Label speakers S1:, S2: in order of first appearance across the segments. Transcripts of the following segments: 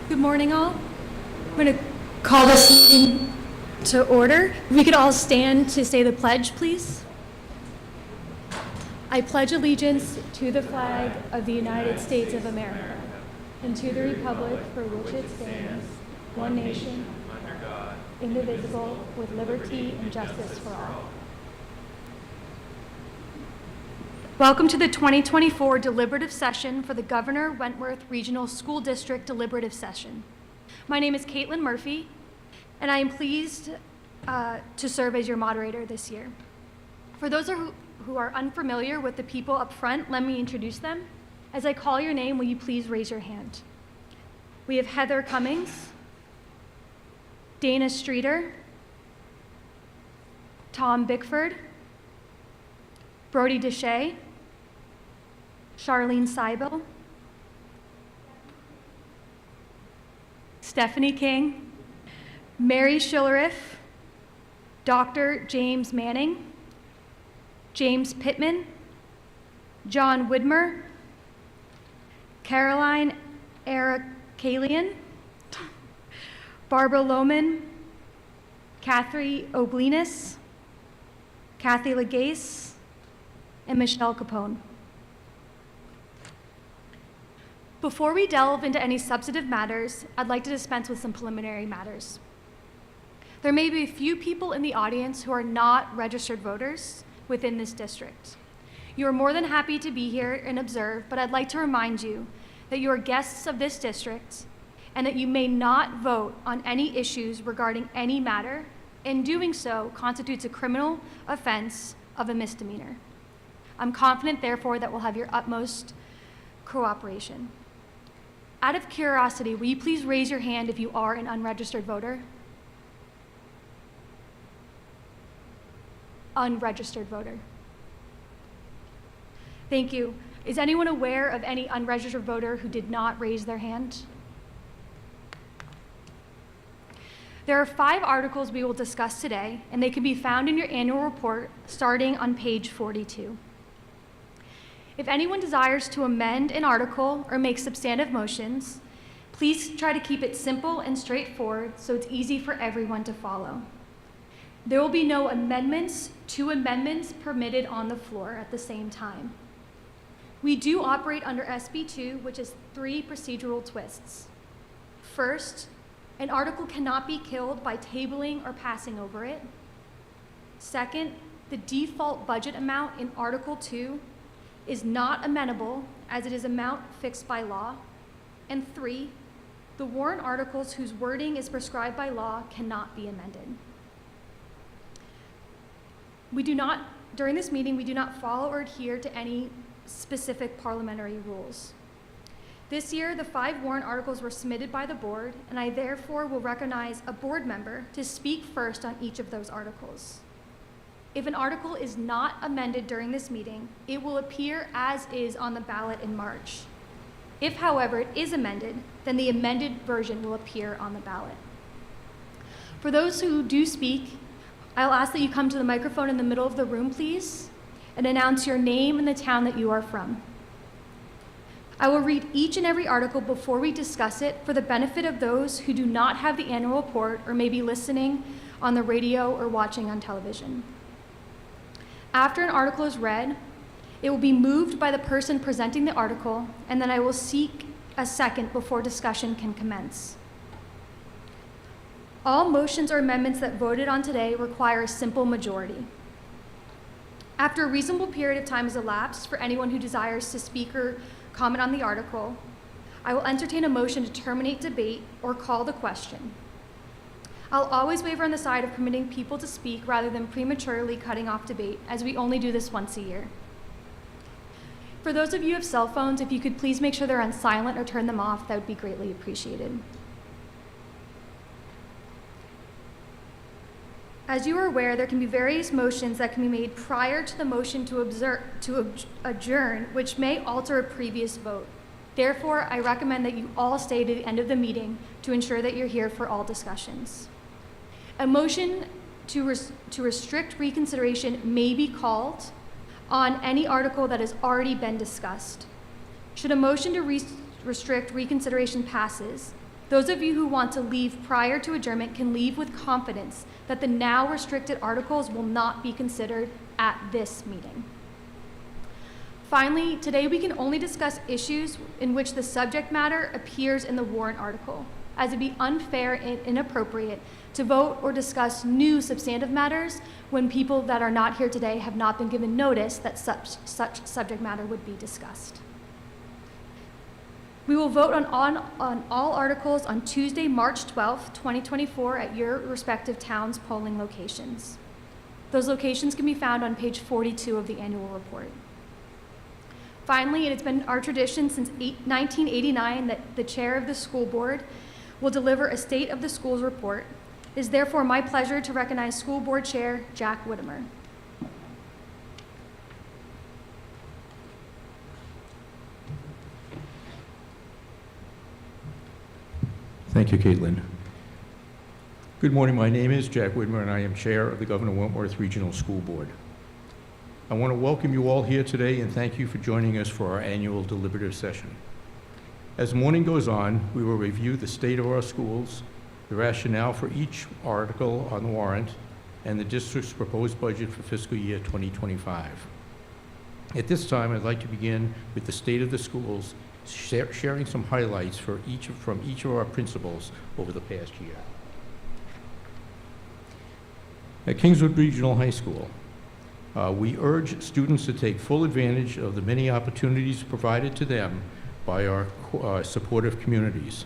S1: Good morning, all. I'm going to call this meeting to order. If we could all stand to say the pledge, please. I pledge allegiance to the flag of the United States of America and to the republic for which it stands, one nation, under God, indivisible, with liberty and justice for all. Welcome to the 2024 deliberative session for the Governor Wentworth Regional School District deliberative session. My name is Caitlin Murphy, and I am pleased to serve as your moderator this year. For those who are unfamiliar with the people up front, let me introduce them. As I call your name, will you please raise your hand? We have Heather Cummings, Dana Streeter, Tom Bickford, Brody Deshay, Charlene Seibel, Stephanie King, Mary Schilleriff, Dr. James Manning, James Pittman, John Widmer, Caroline Arakalian, Barbara Lohman, Kathy Oblinas, Kathy Legase, and Michelle Capone. Before we delve into any substantive matters, I'd like to dispense with some preliminary matters. There may be a few people in the audience who are not registered voters within this district. You are more than happy to be here and observe, but I'd like to remind you that you are guests of this district and that you may not vote on any issues regarding any matter, and doing so constitutes a criminal offense of a misdemeanor. I'm confident, therefore, that we'll have your utmost cooperation. Out of curiosity, will you please raise your hand if you are an unregistered voter? Unregistered voter. Thank you. Is anyone aware of any unregistered voter who did not raise their hand? There are 5 articles we will discuss today, and they can be found in your annual report starting on page 42. If anyone desires to amend an article or make substantive motions, please try to keep it simple and straightforward so it's easy for everyone to follow. There will be no amendments to amendments permitted on the floor at the same time. We do operate under SB 2, which is 3 procedural twists. First, an article cannot be killed by tabling or passing over it. Second, the default budget amount in Article 2 is not amendable, as it is amount fixed by law. And 3, the warrant articles whose wording is prescribed by law cannot be amended. During this meeting, we do not follow or adhere to any specific parliamentary rules. This year, the 5 warrant articles were submitted by the board, and I therefore will recognize a board member to speak first on each of those articles. If an article is not amended during this meeting, it will appear as is on the ballot in March. If, however, it is amended, then the amended version will appear on the ballot. For those who do speak, I'll ask that you come to the microphone in the middle of the room, please, and announce your name and the town that you are from. I will read each and every article before we discuss it for the benefit of those who do not have the annual report or may be listening on the radio or watching on television. After an article is read, it will be moved by the person presenting the article, and then I will seek a second before discussion can commence. All motions or amendments that voted on today require a simple majority. After a reasonable period of time has elapsed for anyone who desires to speak or comment on the article, I will entertain a motion to terminate debate or call the question. I'll always waver on the side of permitting people to speak rather than prematurely cutting off debate, as we only do this once a year. For those of you who have cell phones, if you could please make sure they're on silent or turn them off, that would be greatly appreciated. As you are aware, there can be various motions that can be made prior to the motion to adjourn, which may alter a previous vote. Therefore, I recommend that you all stay to the end of the meeting to ensure that you're here for all discussions. A motion to restrict reconsideration may be called on any article that has already been discussed. Should a motion to restrict reconsideration passes, those of you who want to leave prior to adjournment can leave with confidence that the now restricted articles will not be considered at this meeting. Finally, today we can only discuss issues in which the subject matter appears in the warrant article, as it'd be unfair and inappropriate to vote or discuss new substantive matters when people that are not here today have not been given notice that such subject matter would be discussed. We will vote on all articles on Tuesday, March 12th, 2024 at your respective town's polling locations. Those locations can be found on page 42 of the annual report. Finally, it has been our tradition since 1989 that the chair of the school board will deliver a state of the schools report. It is therefore my pleasure to recognize School Board Chair Jack Whittimer.
S2: Thank you, Caitlin. Good morning. My name is Jack Whitmer, and I am Chair of the Governor Wentworth Regional School Board. I want to welcome you all here today and thank you for joining us for our annual deliberative session. As the morning goes on, we will review the state of our schools, the rationale for each article on the warrant, and the district's proposed budget for fiscal year 2025. At this time, I'd like to begin with the state of the schools, sharing some highlights from each of our principals over the past year. At Kingswood Regional High School, we urge students to take full advantage of the many opportunities provided to them by our supportive communities.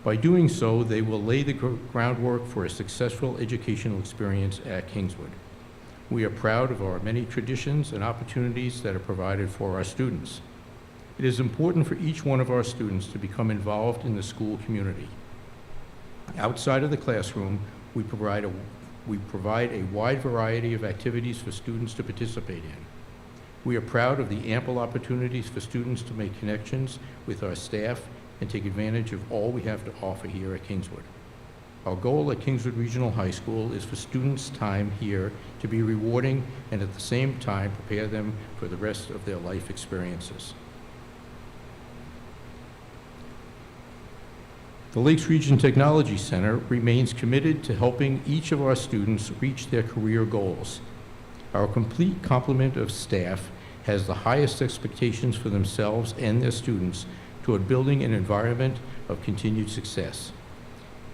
S2: By doing so, they will lay the groundwork for a successful educational experience at Kingswood. We are proud of our many traditions and opportunities that are provided for our students. It is important for each one of our students to become involved in the school community. Outside of the classroom, we provide a wide variety of activities for students to participate in. We are proud of the ample opportunities for students to make connections with our staff and take advantage of all we have to offer here at Kingswood. Our goal at Kingswood Regional High School is for students' time here to be rewarding and at the same time prepare them for the rest of their life experiences. The Lakes Region Technology Center remains committed to helping each of our students reach their career goals. Our complete complement of staff has the highest expectations for themselves and their students toward building an environment of continued success.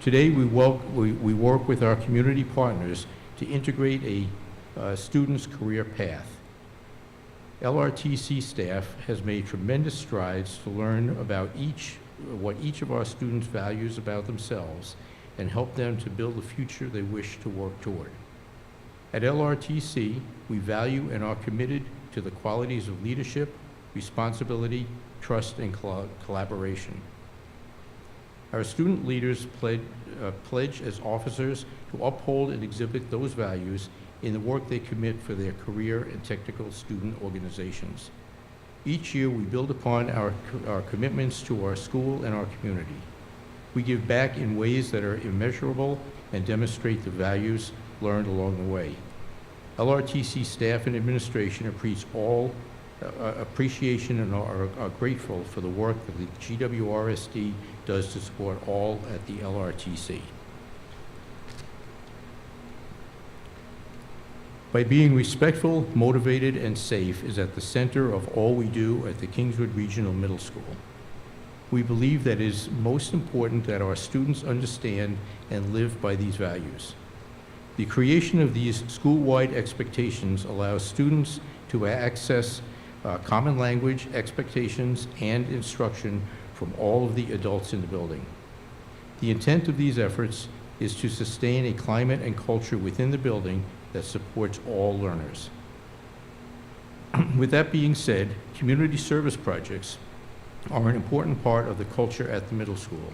S2: Today, we work with our community partners to integrate a student's career path. LRTC staff has made tremendous strides to learn about what each of our students values about themselves and help them to build the future they wish to work toward. At LRTC, we value and are committed to the qualities of leadership, responsibility, trust, and collaboration. Our student leaders pledge as officers to uphold and exhibit those values in the work they commit for their career and technical student organizations. Each year, we build upon our commitments to our school and our community. We give back in ways that are immeasurable and demonstrate the values learned along the way. LRTC staff and administration appreciation and are grateful for the work that the GWRSD does to support all at the LRTC. By being respectful, motivated, and safe is at the center of all we do at the Kingswood Regional Middle School. We believe that it is most important that our students understand and live by these values. The creation of these school-wide expectations allows students to access common language, expectations, and instruction from all of the adults in the building. The intent of these efforts is to sustain a climate and culture within the building that supports all learners. With that being said, community service projects are an important part of the culture at the middle school,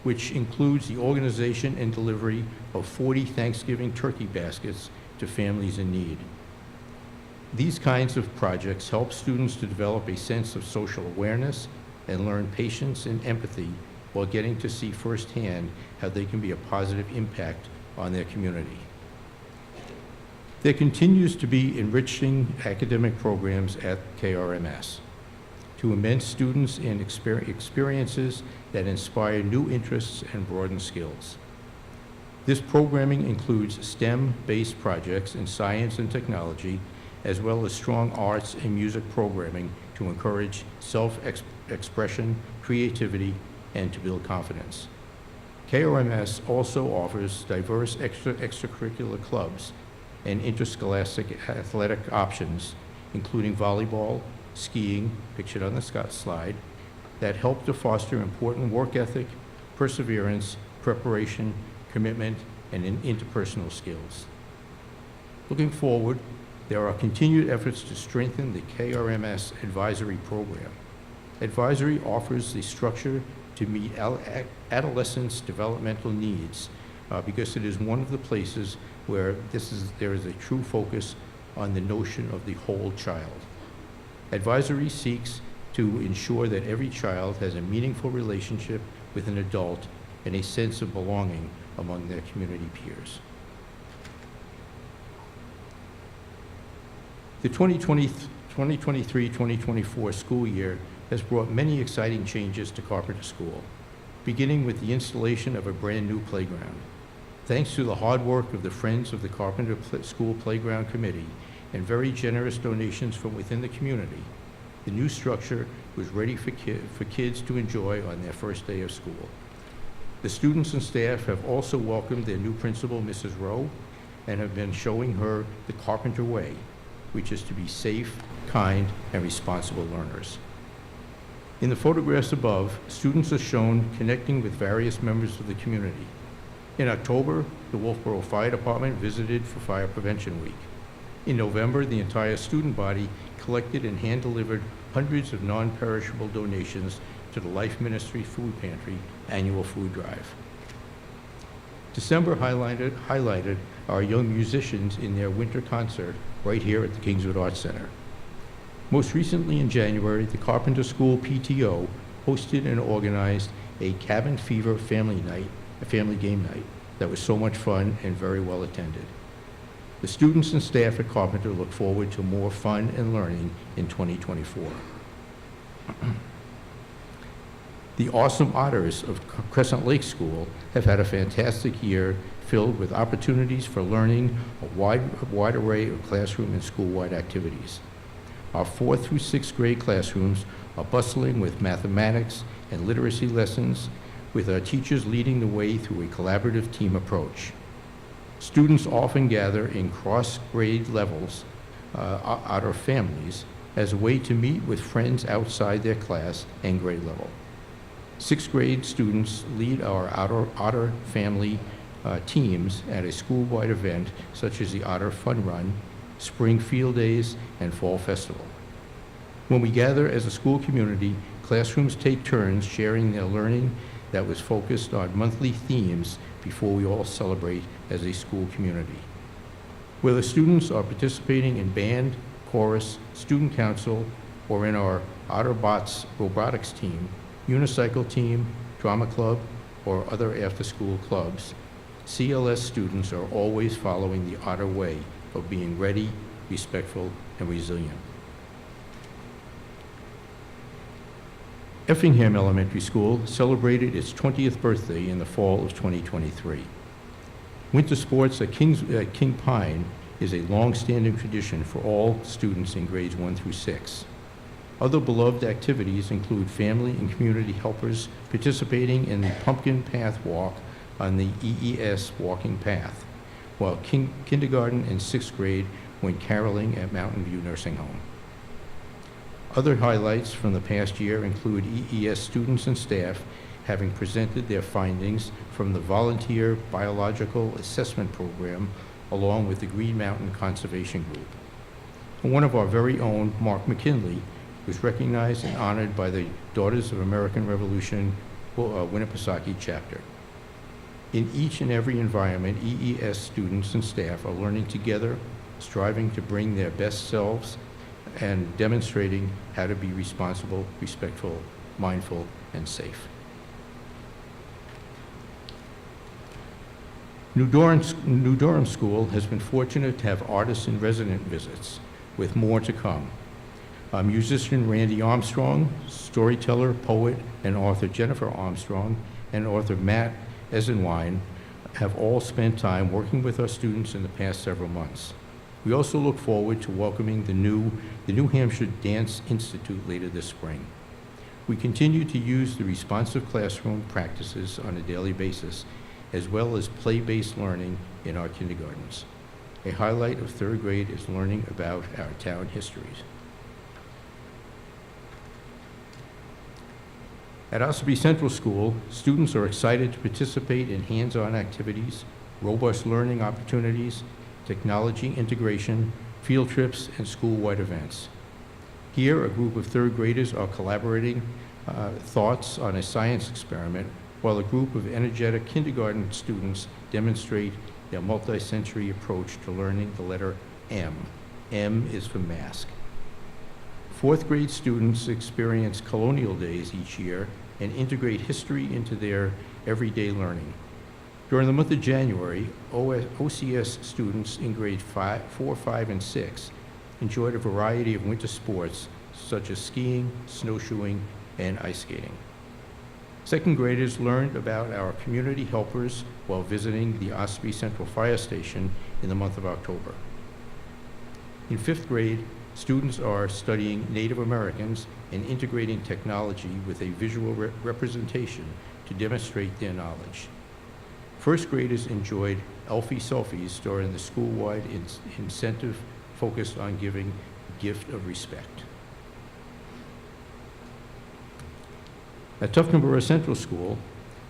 S2: which includes the organization and delivery of 40 Thanksgiving turkey baskets to families in need. These kinds of projects help students to develop a sense of social awareness and learn patience and empathy while getting to see firsthand how they can be a positive impact on their community. There continues to be enriching academic programs at KRMS to immerse students in experiences that inspire new interests and broaden skills. This programming includes STEM-based projects in science and technology, as well as strong arts and music programming to encourage self-expression, creativity, and to build confidence. KRMS also offers diverse extracurricular clubs and interscholastic athletic options, including volleyball, skiing, pictured on the slide, that help to foster important work ethic, perseverance, preparation, commitment, and interpersonal skills. Looking forward, there are continued efforts to strengthen the KRMS advisory program. Advisory offers the structure to meet adolescents' developmental needs because it is one of the places where there is a true focus on the notion of the whole child. Advisory seeks to ensure that every child has a meaningful relationship with an adult and a sense of belonging among their community peers. The 2023-2024 school year has brought many exciting changes to Carpenter School, beginning with the installation of a brand-new playground. Thanks to the hard work of the Friends of the Carpenter School Playground Committee and very generous donations from within the community, the new structure was ready for kids to enjoy on their first day of school. The students and staff have also welcomed their new principal, Mrs. Rowe, and have been showing her the Carpenter way, which is to be safe, kind, and responsible learners. In the photographs above, students are shown connecting with various members of the community. In October, the Wolfboro Fire Department visited for Fire Prevention Week. In November, the entire student body collected and hand-delivered hundreds of non-perishable donations to the Life Ministry Food Pantry annual food drive. December highlighted our young musicians in their winter concert right here at the Kingswood Arts Center. Most recently in January, the Carpenter School PTO hosted and organized a Cabin Fever family game night that was so much fun and very well attended. The students and staff at Carpenter look forward to more fun and learning in 2024. The awesome Otters of Crescent Lake School have had a fantastic year filled with opportunities for learning a wide array of classroom and school-wide activities. Our 4th through 6th grade classrooms are bustling with mathematics and literacy lessons, with our teachers leading the way through a collaborative team approach. Students often gather in cross-grade levels, Otter families, as a way to meet with friends outside their class and grade level. 6th grade students lead our Otter family teams at a school-wide event such as the Otter Fun Run, Spring Field Days, and Fall Festival. When we gather as a school community, classrooms take turns sharing their learning that was focused on monthly themes before we all celebrate as a school community. Whether students are participating in band, chorus, student council, or in our OtterBots robotics team, unicycle team, drama club, or other after-school clubs, CLS students are always following the Otter way of being ready, respectful, and resilient. Effingham Elementary School celebrated its 20th birthday in the fall of 2023. Winter sports at King Pine is a long-standing tradition for all students in grades 1 through 6. Other beloved activities include family and community helpers participating in the Pumpkin Path Walk on the EES walking path, while kindergarten and sixth grade went caroling at Mountain View Nursing Home. Other highlights from the past year include EES students and staff having presented their findings from the Volunteer Biological Assessment Program along with the Green Mountain Conservation Group. And one of our very own, Mark McKinley, was recognized and honored by the Daughters of American Revolution Winnipesaukee chapter. In each and every environment, EES students and staff are learning together, striving to bring their best selves, and demonstrating how to be responsible, respectful, mindful, and safe. New Durham School has been fortunate to have artists in resident visits, with more to come. Musician Randy Armstrong, storyteller, poet, and author Jennifer Armstrong, and author Matt Esenwein have all spent time working with our students in the past several months. We also look forward to welcoming the New Hampshire Dance Institute later this spring. We continue to use the responsive classroom practices on a daily basis, as well as play-based learning in our kindergartens. A highlight of third grade is learning about our town histories. At Ossipee Central School, students are excited to participate in hands-on activities, robust learning opportunities, technology integration, field trips, and school-wide events. Here, a group of third graders are collaborating thoughts on a science experiment, while a group of energetic kindergarten students demonstrate their multi-sensory approach to learning the letter M. M is for mask. Fourth grade students experience colonial days each year and integrate history into their everyday learning. During the month of January, OCS students in grade 4, 5, and 6 enjoyed a variety of winter sports such as skiing, snowshoeing, and ice skating. Second graders learned about our community helpers while visiting the Ossipee Central Fire Station in the month of October. In fifth grade, students are studying Native Americans and integrating technology with a visual representation to demonstrate their knowledge. First graders enjoyed Elfie selfies during the school-wide incentive focused on giving the gift of respect. At Tuftonboro Central School,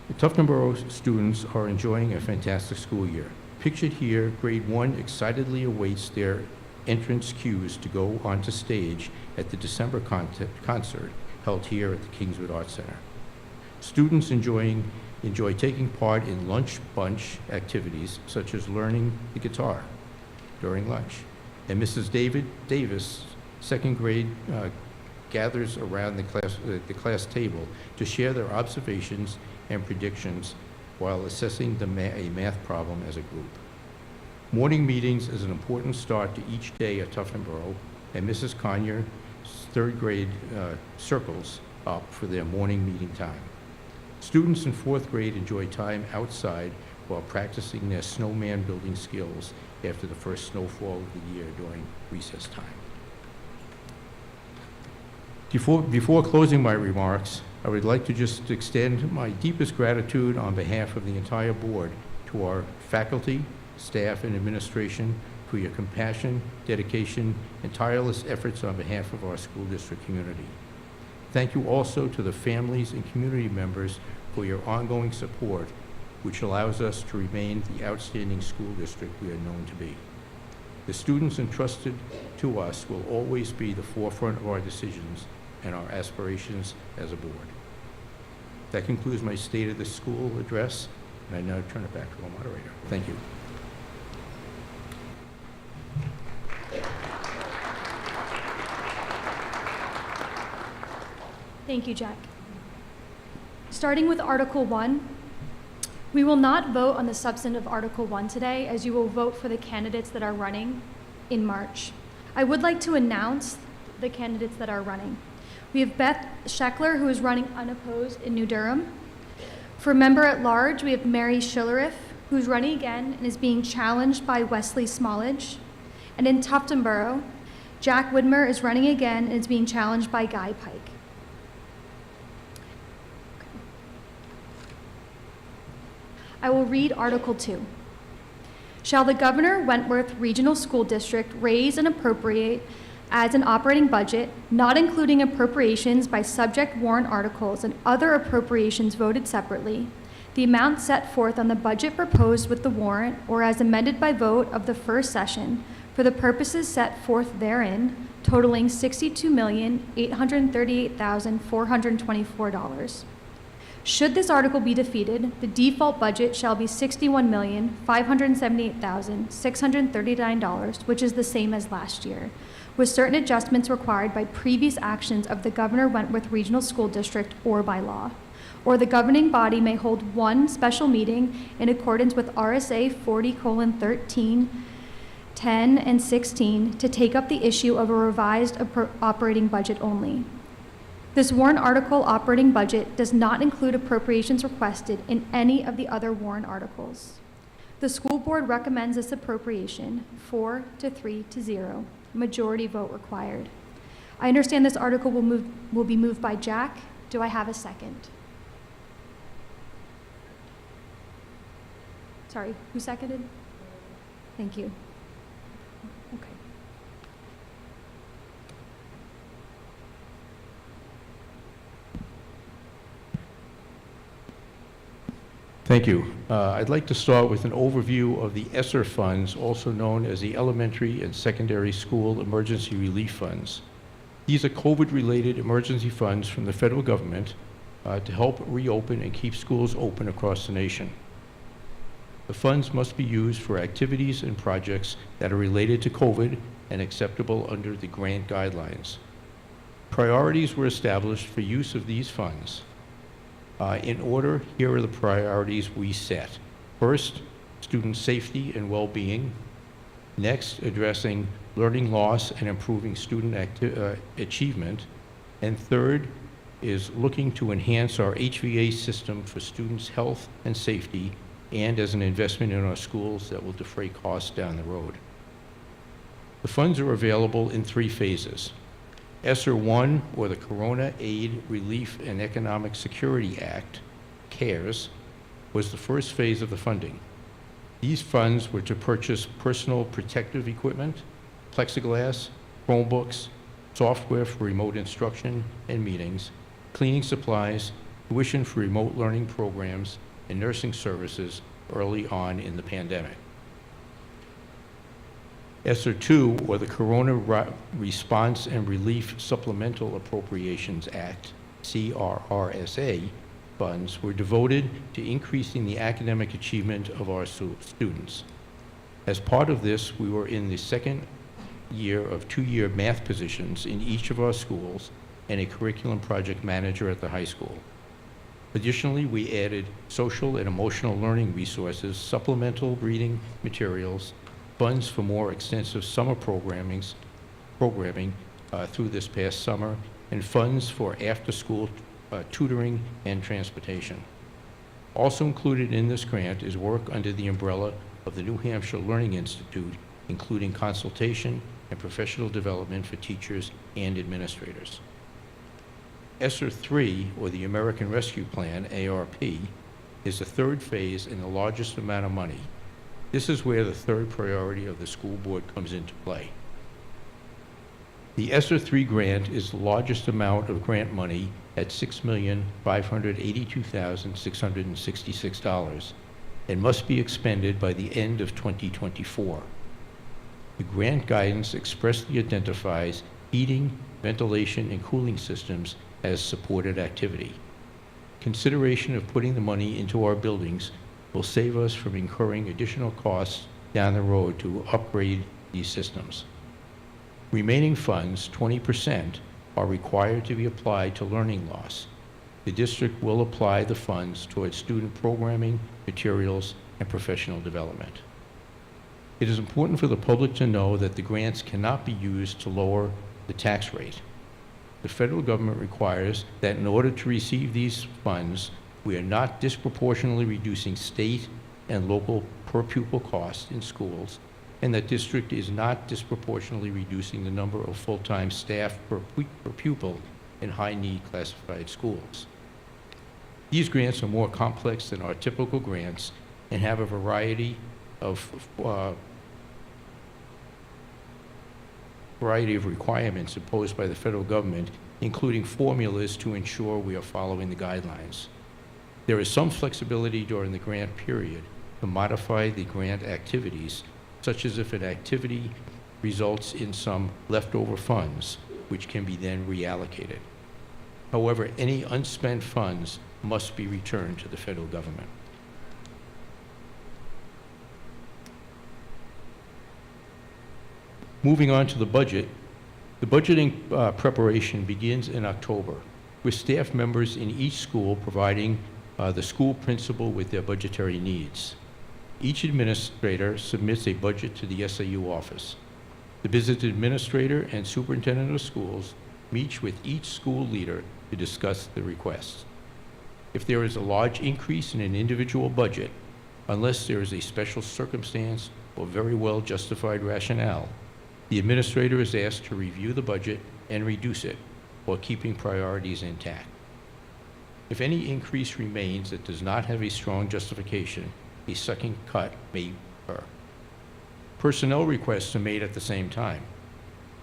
S2: the Tuftonboro students are enjoying a fantastic school year. Pictured here, grade 1 excitedly awaits their entrance cues to go onto stage at the December concert held here at the Kingswood Arts Center. Students enjoy taking part in lunch bunch activities such as learning the guitar during lunch. And Mrs. Davis, second grade, gathers around the class table to share their observations and predictions while assessing a math problem as a group. Morning meetings is an important start to each day at Tuftonboro, and Mrs. Conyers' third grade circles up for their morning meeting time. Students in fourth grade enjoy time outside while practicing their snowman building skills after the first snowfall of the year during recess time. Before closing my remarks, I would like to just extend my deepest gratitude on behalf of the entire board to our faculty, staff, and administration for your compassion, dedication, and tireless efforts on behalf of our school district community. Thank you also to the families and community members for your ongoing support, which allows us to remain the outstanding school district we are known to be. The students entrusted to us will always be the forefront of our decisions and our aspirations as a board. That concludes my State of the School address, and I now turn it back to our moderator. Thank you.
S1: Thank you, Jack. Starting with Article 1, we will not vote on the substantive Article 1 today, as you will vote for the candidates that are running in March. I would like to announce the candidates that are running. We have Beth Scheckler, who is running unopposed in New Durham. For member at large, we have Mary Schillerith, who's running again and is being challenged by Wesley Smallage. And in Tuftonboro, Jack Widmer is running again and is being challenged by Guy Pike. I will read Article 2. Shall the Governor Wentworth Regional School District raise and appropriate as an operating budget, not including appropriations by subject warrant articles and other appropriations voted separately, the amount set forth on the budget proposed with the warrant or as amended by vote of the first session for the purposes set forth therein, totaling $62,838,424. Should this article be defeated, the default budget shall be $61,578,639, which is the same as last year, with certain adjustments required by previous actions of the Governor Wentworth Regional School District or by law. Or the governing body may hold one special meeting in accordance with RSA 40:13, 10, and 16 to take up the issue of a revised operating budget only. This warrant article operating budget does not include appropriations requested in any of the other warrant articles. The school board recommends this appropriation 4 to 3 to 0, majority vote required. I understand this article will be moved by Jack. Do I have a second? Sorry, who seconded? Thank you. Okay.
S2: Thank you. I'd like to start with an overview of the ESSER funds, also known as the Elementary and Secondary School Emergency Relief Funds. These are COVID-related emergency funds from the federal government to help reopen and keep schools open across the nation. The funds must be used for activities and projects that are related to COVID and acceptable under the grant guidelines. Priorities were established for use of these funds. In order, here are the priorities we set. First, student safety and well-being. Next, addressing learning loss and improving student achievement. And third is looking to enhance our HVA system for students' health and safety and as an investment in our schools that will defray costs down the road. The funds are available in 3 phases. ESSER 1, or the Corona Aid, Relief, and Economic Security Act, CARES, was the first phase of the funding. These funds were to purchase personal protective equipment, plexiglass, Chromebooks, software for remote instruction and meetings, cleaning supplies, tuition for remote learning programs, and nursing services early on in the pandemic. ESSER 2, or the Corona Response and Relief Supplemental Appropriations Act, CRRSA, funds were devoted to increasing the academic achievement of our students. As part of this, we were in the second year of 2-year math positions in each of our schools and a curriculum project manager at the high school. Additionally, we added social and emotional learning resources, supplemental reading materials, funds for more extensive summer programming through this past summer, and funds for after-school tutoring and transportation. Also included in this grant is work under the umbrella of the New Hampshire Learning Institute, including consultation and professional development for teachers and administrators. ESSER 3, or the American Rescue Plan, ARP, is the third phase and the largest amount of money. This is where the third priority of the school board comes into play. The ESSER 3 grant is the largest amount of grant money at $6,582,666 and must be expended by the end of 2024. The grant guidance expressly identifies heating, ventilation, and cooling systems as supported activity. Consideration of putting the money into our buildings will save us from incurring additional costs down the road to upgrade these systems. Remaining funds, 20%, are required to be applied to learning loss. The district will apply the funds towards student programming, materials, and professional development. It is important for the public to know that the grants cannot be used to lower the tax rate. The federal government requires that in order to receive these funds, we are not disproportionately reducing state and local per pupil costs in schools and that district is not disproportionately reducing the number of full-time staff per pupil in high-need classified schools. These grants are more complex than our typical grants and have a variety of requirements imposed by the federal government, including formulas to ensure we are following the guidelines. There is some flexibility during the grant period to modify the grant activities, such as if an activity results in some leftover funds, which can be then reallocated. However, any unspent funds must be returned to the federal government. Moving on to the budget, the budgeting preparation begins in October, with staff members in each school providing the school principal with their budgetary needs. Each administrator submits a budget to the SAU office. The business administrator and superintendent of schools meet with each school leader to discuss the requests. If there is a large increase in an individual budget, unless there is a special circumstance or very well justified rationale, the administrator is asked to review the budget and reduce it while keeping priorities intact. If any increase remains that does not have a strong justification, a second cut may occur. Personnel requests are made at the same time.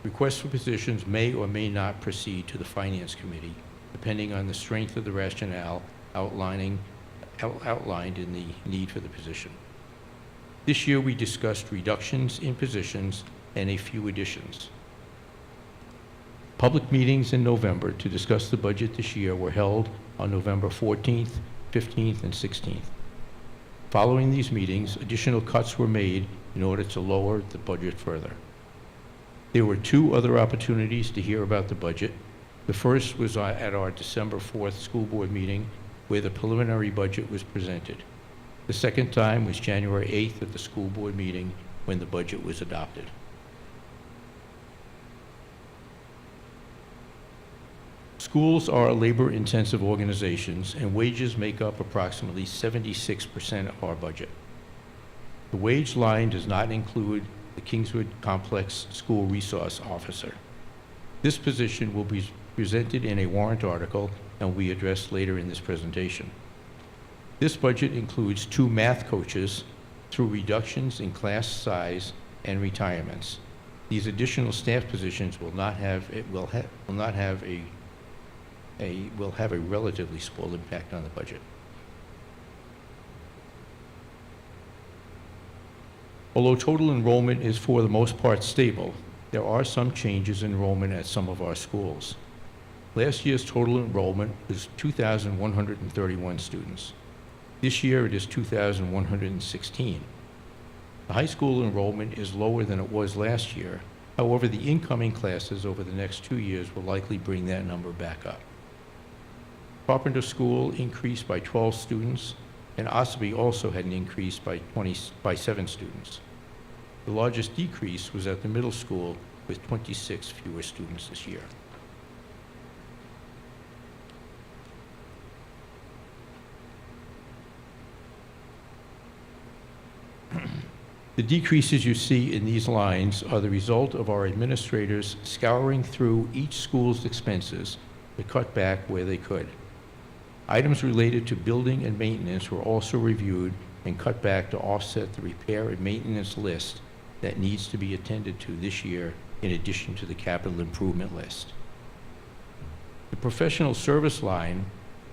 S2: Requests for positions may or may not proceed to the Finance Committee, depending on the strength of the rationale outlined in the need for the position. This year, we discussed reductions in positions and a few additions. Public meetings in November to discuss the budget this year were held on November 14th, 15th, and 16th. Following these meetings, additional cuts were made in order to lower the budget further. There were two other opportunities to hear about the budget. The first was at our December 4th school board meeting, where the preliminary budget was presented. The second time was January 8th at the school board meeting, when the budget was adopted. Schools are labor-intensive organizations, and wages make up approximately 76% of our budget. The wage line does not include the Kingswood Complex School Resource Officer. This position will be presented in a warrant article and will be addressed later in this presentation. This budget includes 2 math coaches through reductions in class size and retirements. These additional staff positions will have a relatively small impact on the budget. Although total enrollment is for the most part stable, there are some changes in enrollment at some of our schools. Last year's total enrollment was 2,131 students. This year it is 2,116. The high school enrollment is lower than it was last year. However, the incoming classes over the next 2 years will likely bring that number back up. Carpenter School increased by 12 students, and Ossipee also had an increase by 7 students. The largest decrease was at the middle school, with 26 fewer students this year. The decreases you see in these lines are the result of our administrators scouring through each school's expenses to cut back where they could. Items related to building and maintenance were also reviewed and cut back to offset the repair and maintenance list that needs to be attended to this year, in addition to the capital improvement list. The professional service line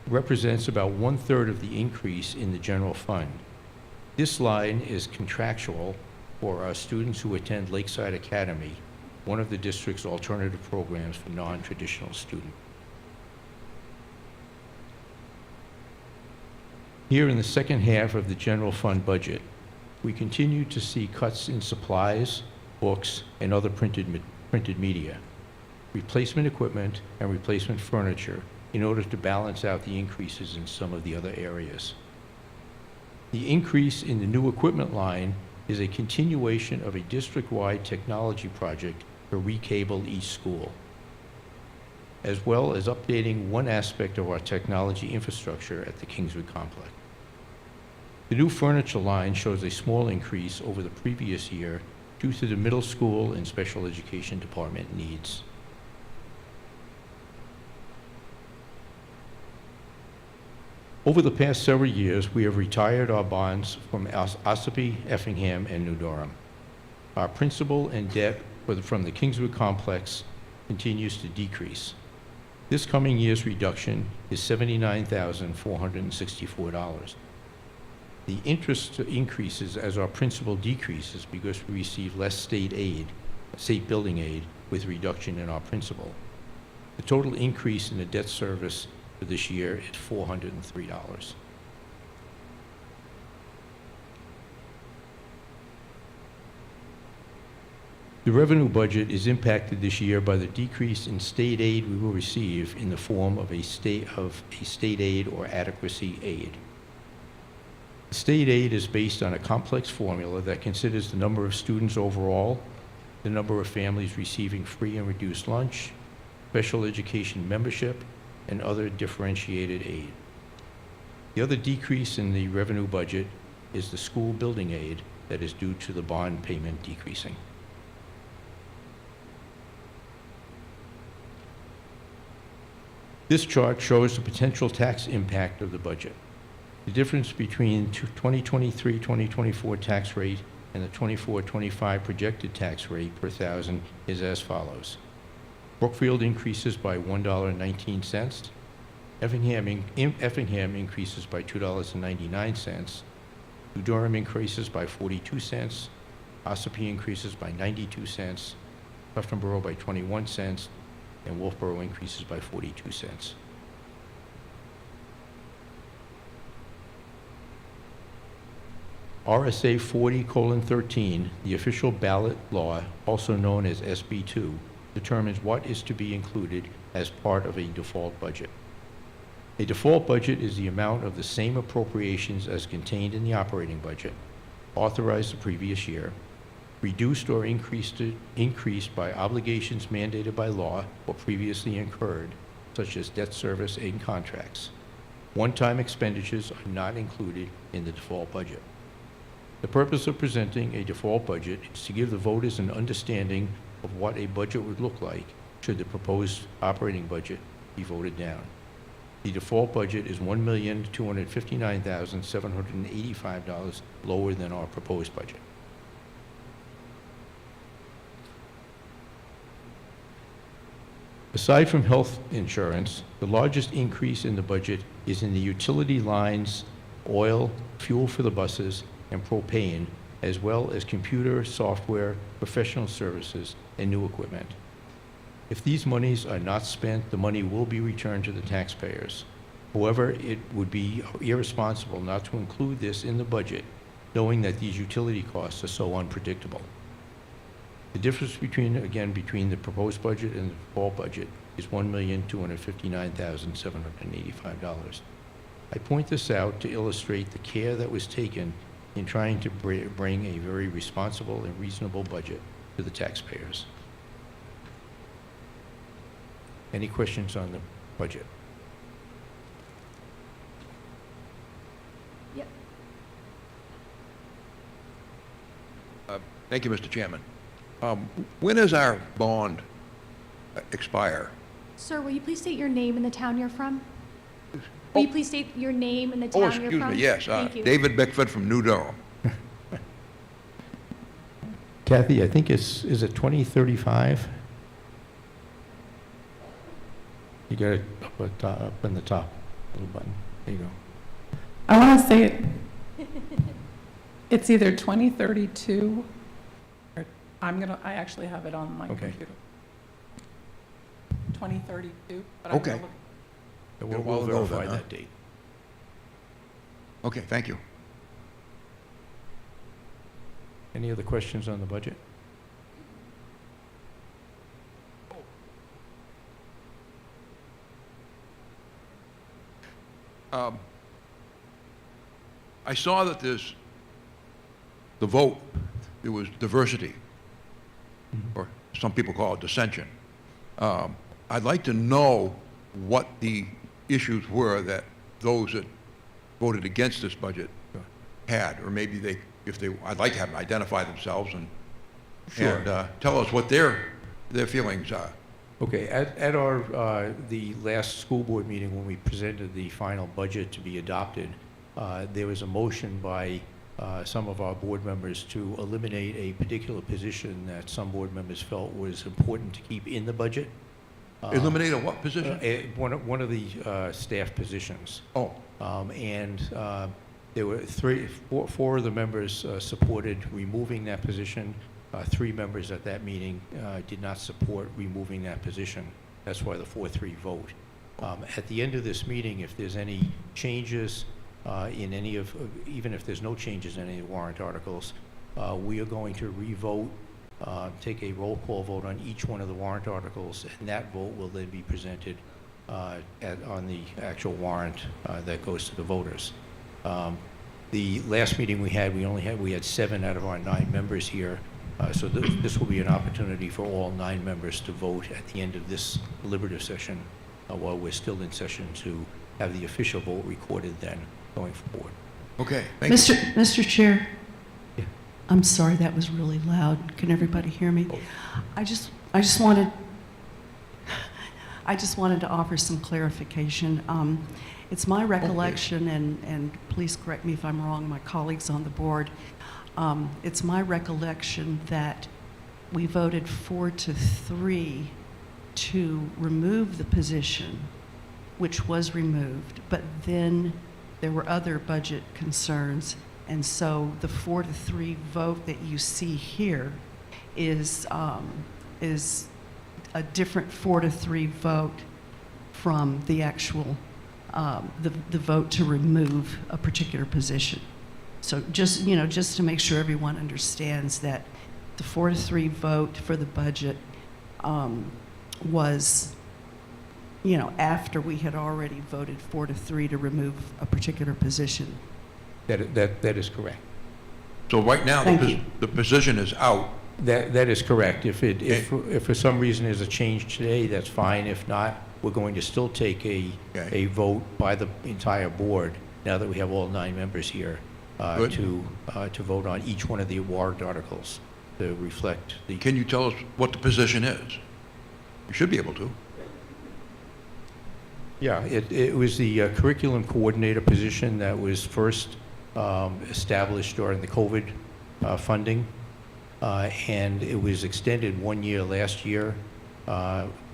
S2: represents about 1/3 of the increase in the general fund. This line is contractual for our students who attend Lakeside Academy, one of the district's alternative programs for non-traditional students. Here in the second half of the general fund budget, we continue to see cuts in supplies, books, and other printed media, replacement equipment, and replacement furniture in order to balance out the increases in some of the other areas. The increase in the new equipment line is a continuation of a district-wide technology project to recable each school, as well as updating one aspect of our technology infrastructure at the Kingswood Complex. The new furniture line shows a small increase over the previous year due to the middle school and special education department needs. Over the past several years, we have retired our bonds from Ossipee, Effingham, and New Durham. Our principal and debt from the Kingswood complex continues to decrease. This coming year's reduction is $79,464. The interest increases as our principal decreases because we receive less state building aid with reduction in our principal. The total increase in the debt service for this year is $403. The revenue budget is impacted this year by the decrease in state aid we will receive in the form of a state aid or adequacy aid. The state aid is based on a complex formula that considers the number of students overall, the number of families receiving free and reduced lunch, special education membership, and other differentiated aid. The other decrease in the revenue budget is the school building aid that is due to the bond payment decreasing. This chart shows the potential tax impact of the budget. The difference between 2023-2024 tax rate and the 24-25 projected tax rate per thousand is as follows. Brookfield increases by $1.19. Effingham increases by $2.99. New Durham increases by 42 cents. Ossipee increases by 92 cents. Cliftonborough by 21 cents. And Wolfboro increases by 42 cents. RSA 40:13, the official ballot law, also known as SB 2, determines what is to be included as part of a default budget. A default budget is the amount of the same appropriations as contained in the operating budget, authorized the previous year, reduced or increased by obligations mandated by law or previously incurred, such as debt service and contracts. One-time expenditures are not included in the default budget. The purpose of presenting a default budget is to give the voters an understanding of what a budget would look like should the proposed operating budget be voted down. The default budget is $1,259,785 lower than our proposed budget. Aside from health insurance, the largest increase in the budget is in the utility lines, oil, fuel for the buses, and propane, as well as computer, software, professional services, and new equipment. If these monies are not spent, the money will be returned to the taxpayers. However, it would be irresponsible not to include this in the budget, knowing that these utility costs are so unpredictable. The difference between the proposed budget and the default budget is $1,259,785. I point this out to illustrate the care that was taken in trying to bring a very responsible and reasonable budget to the taxpayers. Any questions on the budget?
S1: Yep.
S3: Thank you, Mr. Chairman. When does our bond expire?
S1: Sir, will you please state your name and the town you're from? Will you please state your name and the town you're from?
S3: Excuse me, yes.
S1: Thank you.
S3: David Bickford from New Durham.
S2: Kathy, I think is it 2035? You got it up in the top, little button. There you go.
S4: I want to say it's either 2032 or I actually have it on my
S2: Okay.
S4: computer. 2032. But
S3: Okay.
S2: We'll
S3: Been a while ago
S2: verify
S3: then, huh?
S2: that date.
S3: Okay, thank you.
S2: Any other questions on the budget?
S3: I saw that the vote, there was diversity, or some people call it dissension. I'd like to know what the issues were that those that voted against this budget had, or maybe I'd like to have them identify themselves and
S2: Sure.
S3: and tell us what their feelings are.
S2: Okay, at our, the last school board meeting, when we presented the final budget to be adopted, there was a motion by some of our board members to eliminate a particular position that some board members felt was important to keep in the budget.
S3: Eliminate a what position?
S2: One of the staff positions.
S3: Oh,
S2: There were four of the members supported removing that position. 3 members at that meeting did not support removing that position. That's why the 4-3 vote. At the end of this meeting, if there's any changes in any of, even if there's no changes in any of the warrant articles, we are going to re-vote, take a roll call vote on each one of the warrant articles, and that vote will then be presented on the actual warrant that goes to the voters. The last meeting we had 7 out of our 9 members here. So this will be an opportunity for all 9 members to vote at the end of this deliberative session while we're still in session to have the official vote recorded then going forward.
S3: okay, thank you.
S5: Mr. Chair,
S2: Yeah.
S5: I'm sorry that was really loud. Can everybody hear me?
S2: Oh.
S5: I just wanted to offer some clarification. It's my recollection, and please correct me if I'm wrong, my colleagues on the board, it's my recollection that we voted 4-3 to remove the position, which was removed, but then there were other budget concerns, and so the 4-3 vote that you see here is a different 4-3 vote from the actual the vote to remove a particular position. So just to make sure everyone understands that the 4-3 vote for the budget was, after we had already voted 4-3 to remove a particular position.
S2: That is correct.
S3: So right now,
S5: Thank you.
S3: the position is out.
S2: That is correct. If for some reason there's a change today, that's fine. If not, we're going to still take a vote by the entire board, now that we have all 9 members here,
S3: Good.
S2: to vote on each one of the warrant articles to reflect the...
S3: Can you tell us what the position is? You should be able to.
S2: Yeah, it was the curriculum coordinator position that was first established during the COVID funding, and it was extended 1 year last year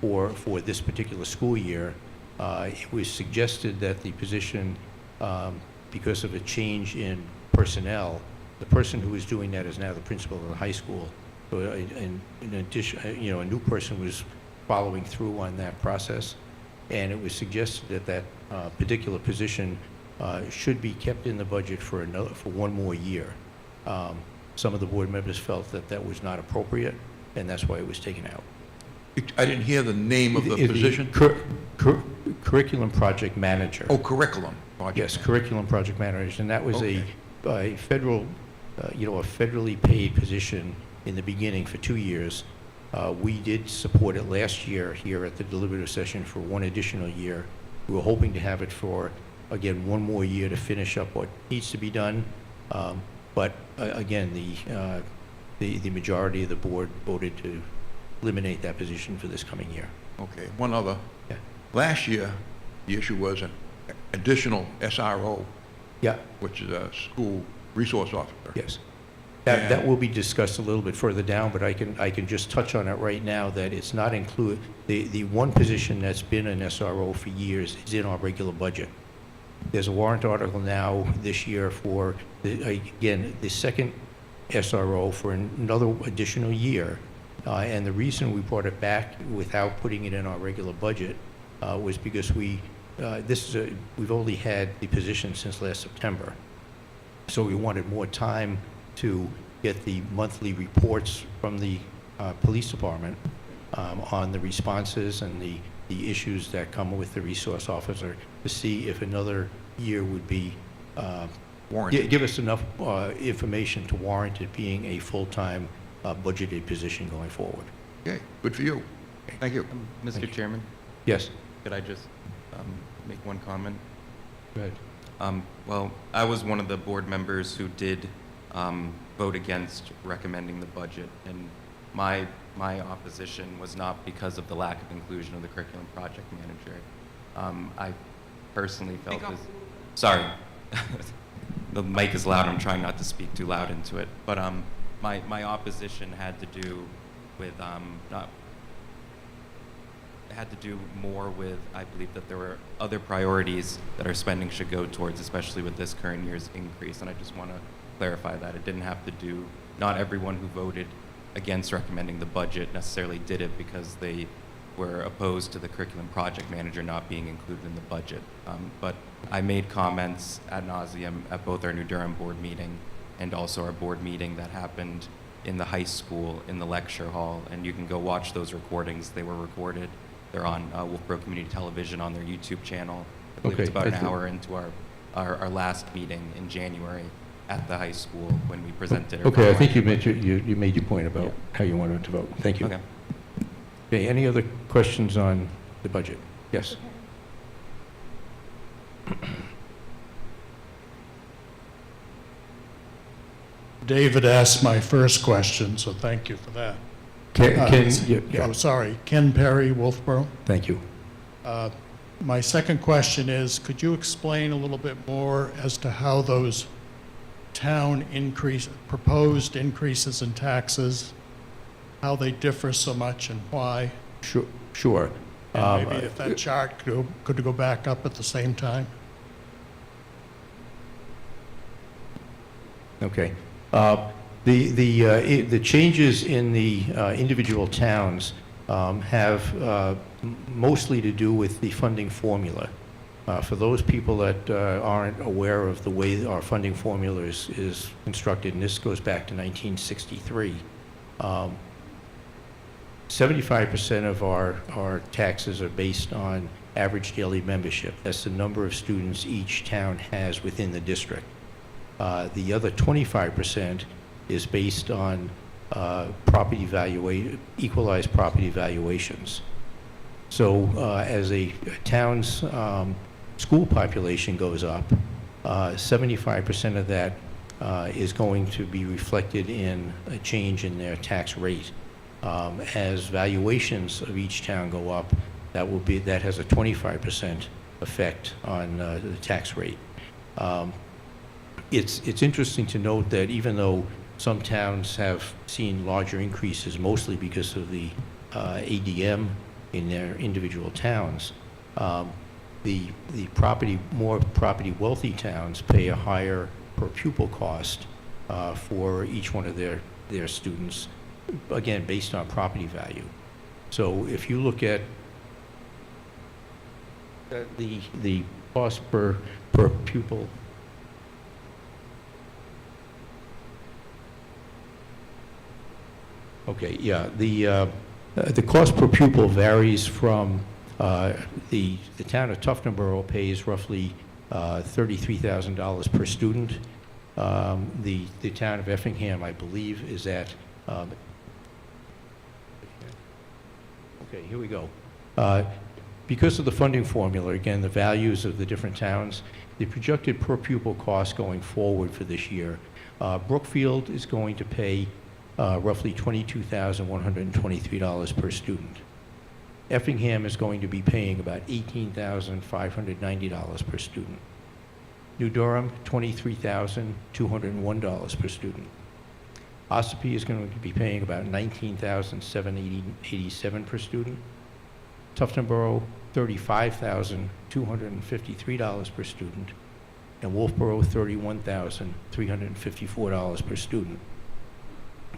S2: for this particular school year. It was suggested that the position, because of a change in personnel, the person who was doing that is now the principal of the high school. So in addition, a new person was following through on that process, and it was suggested that that particular position should be kept in the budget for 1 more year. Some of the board members felt that that was not appropriate, and that's why it was taken out.
S3: I didn't hear the name of the position.
S2: Curriculum project manager.
S3: Oh, curriculum project.
S2: Yes, curriculum project manager, and that was
S3: Okay.
S2: a federal, a federally paid position in the beginning for 2 years. We did support it last year here at the deliberative session for 1 additional year. We were hoping to have it for, again, 1 more year to finish up what needs to be done. But again, the majority of the board voted to eliminate that position for this coming year.
S3: Okay, one other.
S2: Yeah.
S3: Last year, the issue was an additional SRO,
S2: Yeah.
S3: which is a school resource officer.
S2: Yes.
S3: And-
S2: That will be discussed a little bit further down, but I can just touch on it right now that it's not included. The one position that's been an SRO for years is in our regular budget. There's a warrant article now this year for, again, the second SRO for another additional year. And the reason we brought it back without putting it in our regular budget was because we've only had the position since last September. So we wanted more time to get the monthly reports from the police department on the responses and the issues that come with the resource officer to see if another year would be
S3: Warranted.
S2: give us enough information to warrant it being a full-time budgeted position going forward.
S3: Okay, good for you. Thank you.
S2: Thank
S6: Mr.
S2: you.
S6: Chairman,
S2: Yes.
S6: could I just make one comment?
S2: Go ahead.
S6: Well, I was one of the board members who did vote against recommending the budget, and my opposition was not because of the lack of inclusion of the curriculum project manager. I personally felt this. Sorry, the mic is loud. I'm trying not to speak too loud into it. But my opposition had to do with more with, I believe that there were other priorities that our spending should go towards, especially with this current year's increase. And I just want to clarify that it didn't have to do. Not everyone who voted against recommending the budget necessarily did it because they were opposed to the curriculum project manager not being included in the budget. But I made comments ad nauseum at both our New Durham board meeting and also our board meeting that happened in the high school in the lecture hall, and you can go watch those recordings. They were recorded. They're on Wolfboro Community Television on their YouTube channel. I believe
S2: Okay,
S6: it's about an
S2: I think-
S6: hour into our last meeting in January at the high school when we presented. our
S2: Okay, I think you
S6: priorities.
S2: made your point about how you wanted to vote. Thank you.
S6: Okay.
S2: Okay, any other questions on the budget? Yes.
S7: David asked my first question, so thank you for that.
S2: Yeah,
S7: Sorry, Ken Perry, Wolfboro.
S2: thank you.
S7: My second question is, could you explain a little bit more as to how those proposed increases in taxes, how they differ so much and why?
S2: Sure.
S7: And maybe if that chart could go back up at the same time?
S2: Okay. The changes in the individual towns have mostly to do with the funding formula. For those people that aren't aware of the way our funding formula is constructed, and this goes back to 1963, 75% of our taxes are based on average daily membership. That's the number of students each town has within the district. The other 25% is based on equalized property valuations. So as a town's school population goes up, 75% of that is going to be reflected in a change in their tax rate. As valuations of each town go up, that has a 25% effect on the tax rate. It's interesting to note that even though some towns have seen larger increases, mostly because of the ADM in their individual towns, the more property wealthy towns pay a higher per pupil cost for each one of their students, again, based on property value. So if you look at the cost per pupil, okay, yeah, the cost per pupil varies from the town of Tuftonboro pays roughly $33,000 per student. The town of Effingham, I believe, is at okay, here we go. Because of the funding formula, again, the values of the different towns, the projected per pupil cost going forward for this year, Brookfield is going to pay roughly $22,123 per student. Effingham is going to be paying about $18,590 per student. New Durham, $23,201 per student. Ossipee is going to be paying about $19,787 per student. Tuftonboro, $35,253 per student. And Wolfboro, $31,354 per student.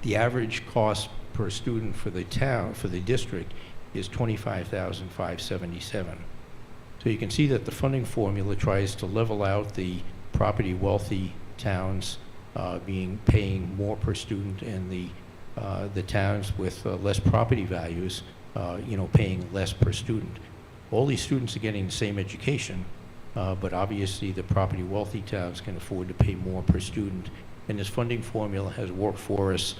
S2: The average cost per student for the district is $25,577. So you can see that the funding formula tries to level out the property wealthy towns paying more per student, and the towns with less property values, paying less per student. All these students are getting the same education, but obviously the property wealthy towns can afford to pay more per student. And this funding formula has worked for us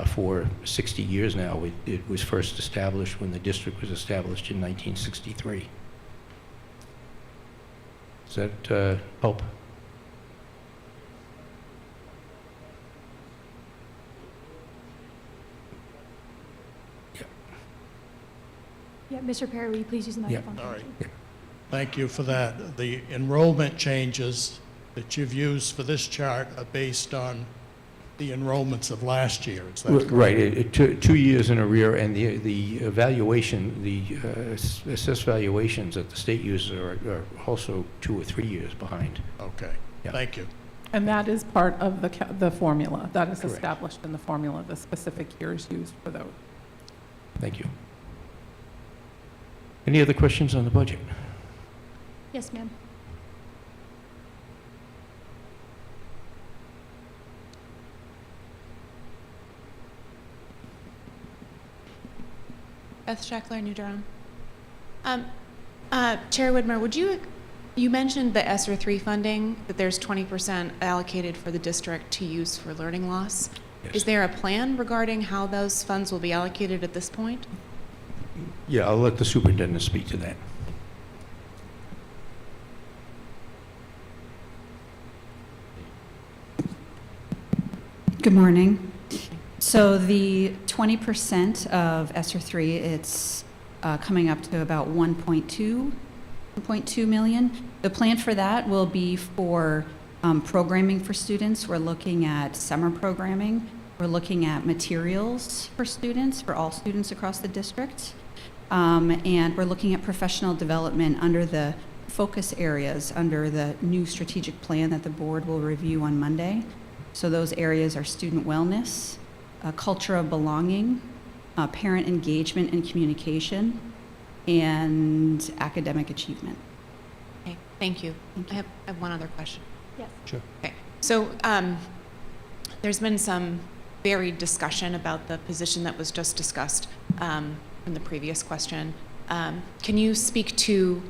S2: for 60 years now. It was first established when the district was established in 1963. Does that help?
S1: Mr. Perry, will you please use the
S2: Yeah.
S1: microphone?
S7: All right.
S1: Thank you.
S7: Thank you for that. The enrollment changes that you've used for this chart are based on the enrollments of last year, is that correct?
S2: Right, 2 years in arrear, and the evaluation, the assessed valuations that the state uses are also 2 or 3 years behind.
S7: Okay,
S2: Yeah.
S7: thank you.
S4: And that is part of the formula. That is
S2: Correct.
S4: established in the formula, the specific years used for those.
S2: Thank you. Any other questions on the budget?
S1: Yes, ma'am.
S8: Beth Shackler, New Durham. Chair Whitmer, you mentioned the ESSER 3 funding, that there's 20% allocated for the district to use for learning loss.
S2: Yes.
S8: Is there a plan regarding how those funds will be allocated at this point?
S2: Yeah, I'll let the superintendent speak to that.
S9: Good morning. So the 20% of ESSER 3, it's coming up to about 1.2 million. The plan for that will be for programming for students. We're looking at summer programming. We're looking at materials for students, for all students across the district. And we're looking at professional development under the focus areas, under the new strategic plan that the board will review on Monday. So those areas are student wellness, culture of belonging, parent engagement and communication, and academic achievement.
S8: Okay, thank you.
S9: Thank
S8: I have one other question.
S1: Yes.
S2: Sure.
S8: Okay, so there's been some varied discussion about the position that was just discussed in the previous question. Can you speak to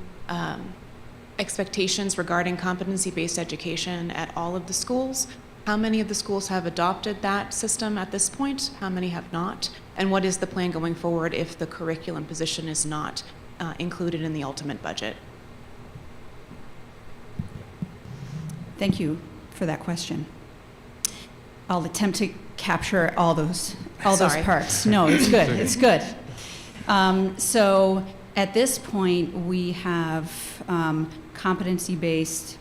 S8: expectations regarding competency-based education at all of the schools? How many of the schools have adopted that system at this point? How many have not? And what is the plan going forward if the curriculum position is not included in the ultimate budget?
S9: Thank you for that question. I'll attempt to capture all those
S8: Sorry.
S9: parts. No, it's good. It's good. So at this point, we have competency-based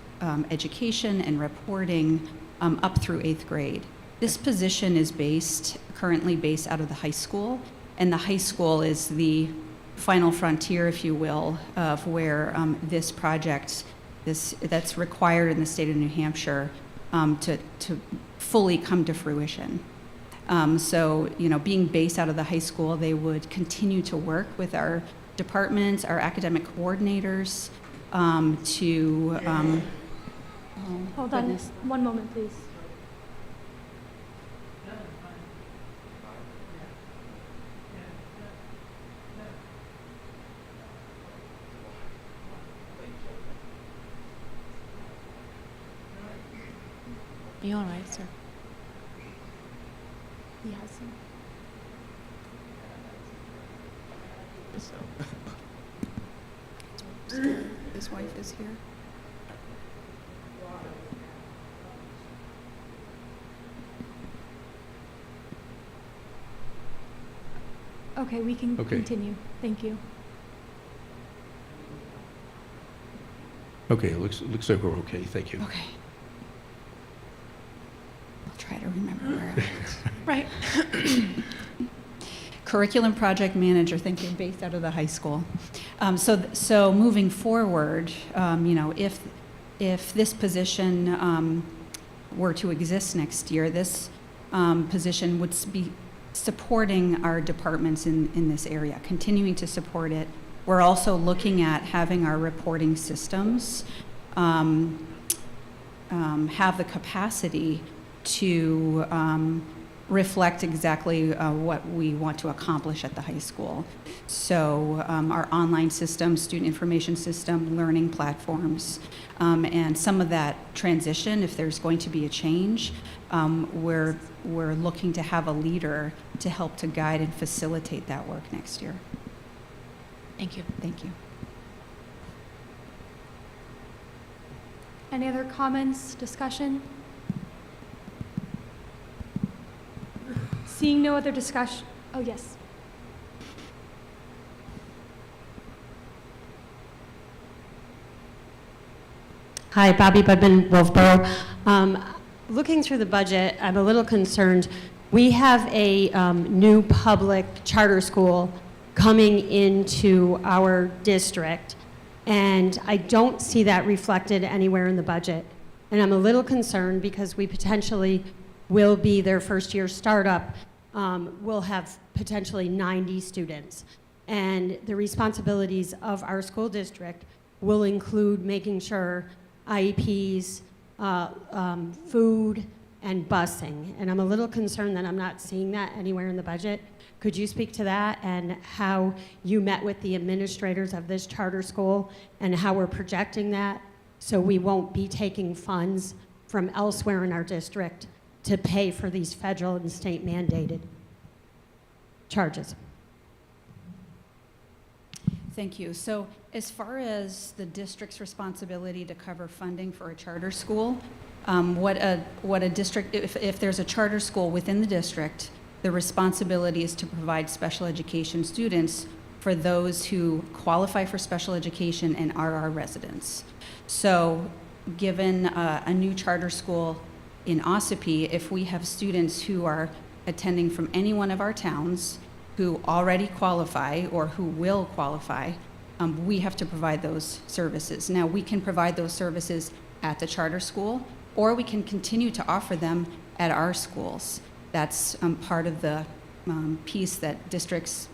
S9: education and reporting up through 8th grade. This position is currently based out of the high school, and the high school is the final frontier, if you will, of where this project, that's required in the state of New Hampshire to fully come to fruition. So, being based out of the high school, they would continue to work with our departments, our academic coordinators to
S1: Hold on, one moment, please.
S8: You all right, sir?
S1: He has some.
S9: His wife is here.
S1: Okay, we can
S2: Okay.
S1: continue. Thank you.
S2: Okay, looks like we're okay, thank you.
S9: Okay. I'll try to remember where.
S8: Right.
S9: Curriculum project manager, thinking based out of the high school. So moving forward, if this position were to exist next year, this position would be supporting our departments in this area, continuing to support it. We're also looking at having our reporting systems have the capacity to reflect exactly what we want to accomplish at the high school. So our online system, student information system, learning platforms, and some of that transition, if there's going to be a change, we're looking to have a leader to help to guide and facilitate that work next year.
S8: Thank you.
S9: Thank you.
S1: Any other comments, discussion? Seeing no other discussion, oh, yes.
S10: Hi, Bobby Budman, Wolfboro. Looking through the budget, I'm a little concerned. We have a new public charter school coming into our district, and I don't see that reflected anywhere in the budget. And I'm a little concerned because we potentially will be their first year startup. We'll have potentially 90 students. And the responsibilities of our school district will include making sure IEPs, food, and busing. And I'm a little concerned that I'm not seeing that anywhere in the budget. Could you speak to that and how you met with the administrators of this charter school and how we're projecting that so we won't be taking funds from elsewhere in our district to pay for these federal and state mandated charges?
S9: Thank you. So as far as the district's responsibility to cover funding for a charter school, what a district, if there's a charter school within the district, the responsibility is to provide special education students for those who qualify for special education and are our residents. So given a new charter school in Ossipee, if we have students who are attending from any one of our towns who already qualify or who will qualify, we have to provide those services. Now, we can provide those services at the charter school, or we can continue to offer them at our schools. That's part of the piece that districts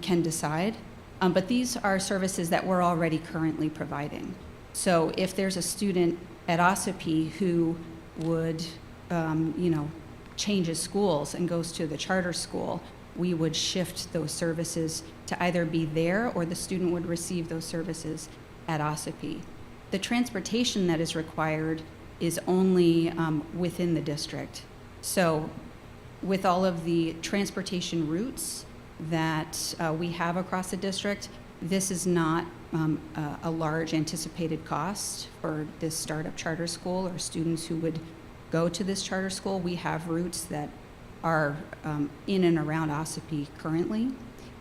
S9: can decide. But these are services that we're already currently providing. So if there's a student at Ossipee who would, changes schools and goes to the charter school, we would shift those services to either be there or the student would receive those services at Ossipee. The transportation that is required is only within the district. So with all of the transportation routes that we have across the district, this is not a large anticipated cost for this startup charter school or students who would go to this charter school. We have routes that are in and around Ossipee currently,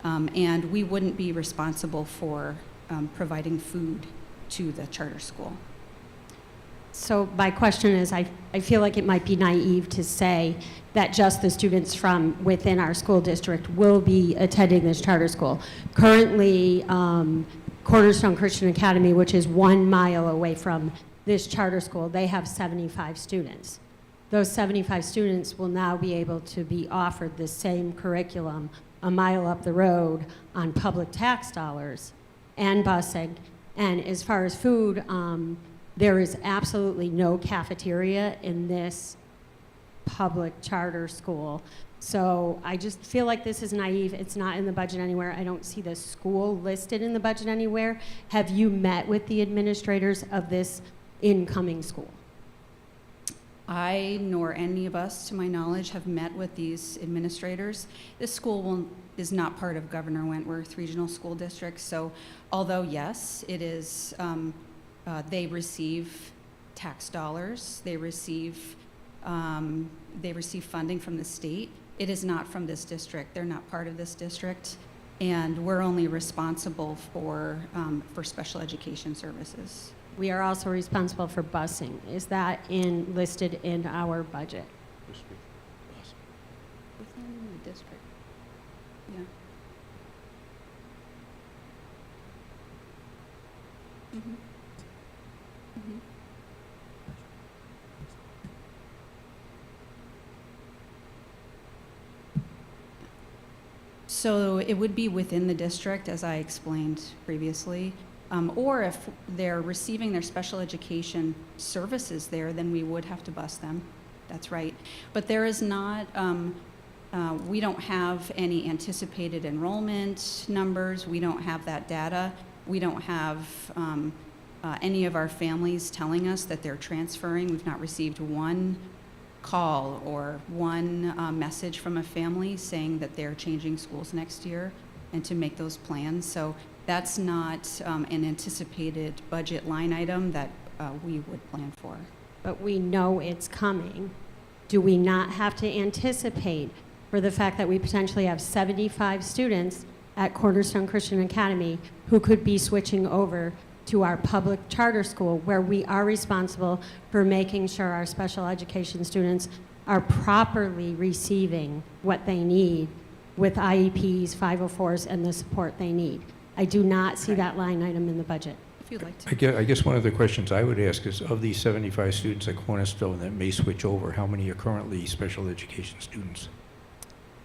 S9: and we wouldn't be responsible for providing food to the charter school.
S10: So my question is, I feel like it might be naive to say that just the students from within our school district will be attending this charter school. Currently, Cornerstone Christian Academy, which is 1 mile away from this charter school, they have 75 students. Those 75 students will now be able to be offered the same curriculum a mile up the road on public tax dollars and busing. And as far as food, there is absolutely no cafeteria in this public charter school. So I just feel like this is naive. It's not in the budget anywhere. I don't see the school listed in the budget anywhere. Have you met with the administrators of this incoming school?
S9: I nor any of us, to my knowledge, have met with these administrators. This school is not part of Governor Wentworth Regional School District, so although yes, it is, they receive tax dollars, they receive funding from the state. It is not from this district. They're not part of this district, and we're only responsible for special education services.
S10: We are also responsible for busing. Is that listed in our budget?
S9: Within the district, yeah. Mm-hmm. Mm-hmm. So it would be within the district, as I explained previously. Or if they're receiving their special education services there, then we would have to bus them. That's right. But there is not, we don't have any anticipated enrollment numbers. We don't have that data. We don't have any of our families telling us that they're transferring. We've not received one call or one message from a family saying that they're changing schools next year and to make those plans. So that's not an anticipated budget line item that we would plan for.
S10: But we know it's coming. Do we not have to anticipate for the fact that we potentially have 75 students at Cornerstone Christian Academy who could be switching over to our public charter school, where we are responsible for making sure our special education students are properly receiving what they need with IEPs, 504s, and the support they need. I do not see that line item in the budget.
S9: If you'd like to.
S2: I guess one of the questions I would ask is, of these 75 students at Cornerstone that may switch over, how many are currently special education students?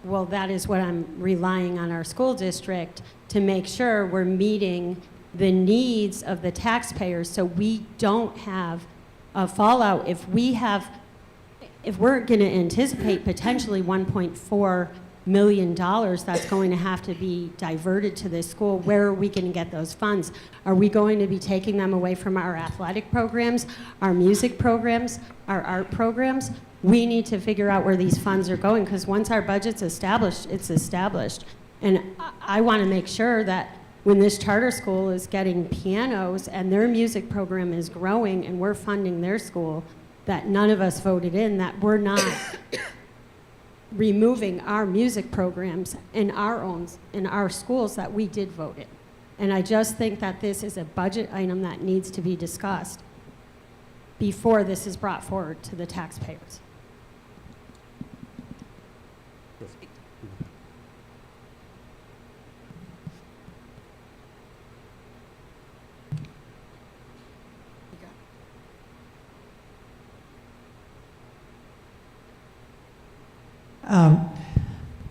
S10: Well, that is what I'm relying on our school district to make sure we're meeting the needs of the taxpayers, so we don't have a fallout. If we're going to anticipate potentially $1.4 million that's going to have to be diverted to this school, where are we going to get those funds? Are we going to be taking them away from our athletic programs, our music programs, our art programs? We need to figure out where these funds are going, because once our budget's established, it's established. And I want to make sure that when this charter school is getting pianos and their music program is growing and we're funding their school, that none of us voted in, that we're not removing our music programs in our schools that we did vote in. And I just think that this is a budget item that needs to be discussed before this is brought forward to the taxpayers.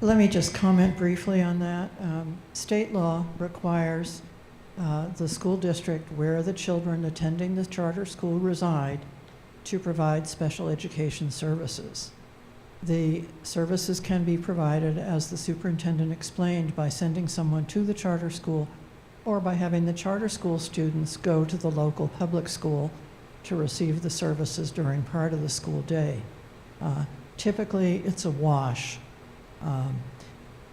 S11: Let me just comment briefly on that. State law requires the school district where the children attending the charter school reside to provide special education services. The services can be provided, as the superintendent explained, by sending someone to the charter school or by having the charter school students go to the local public school to receive the services during part of the school day. Typically, it's a wash.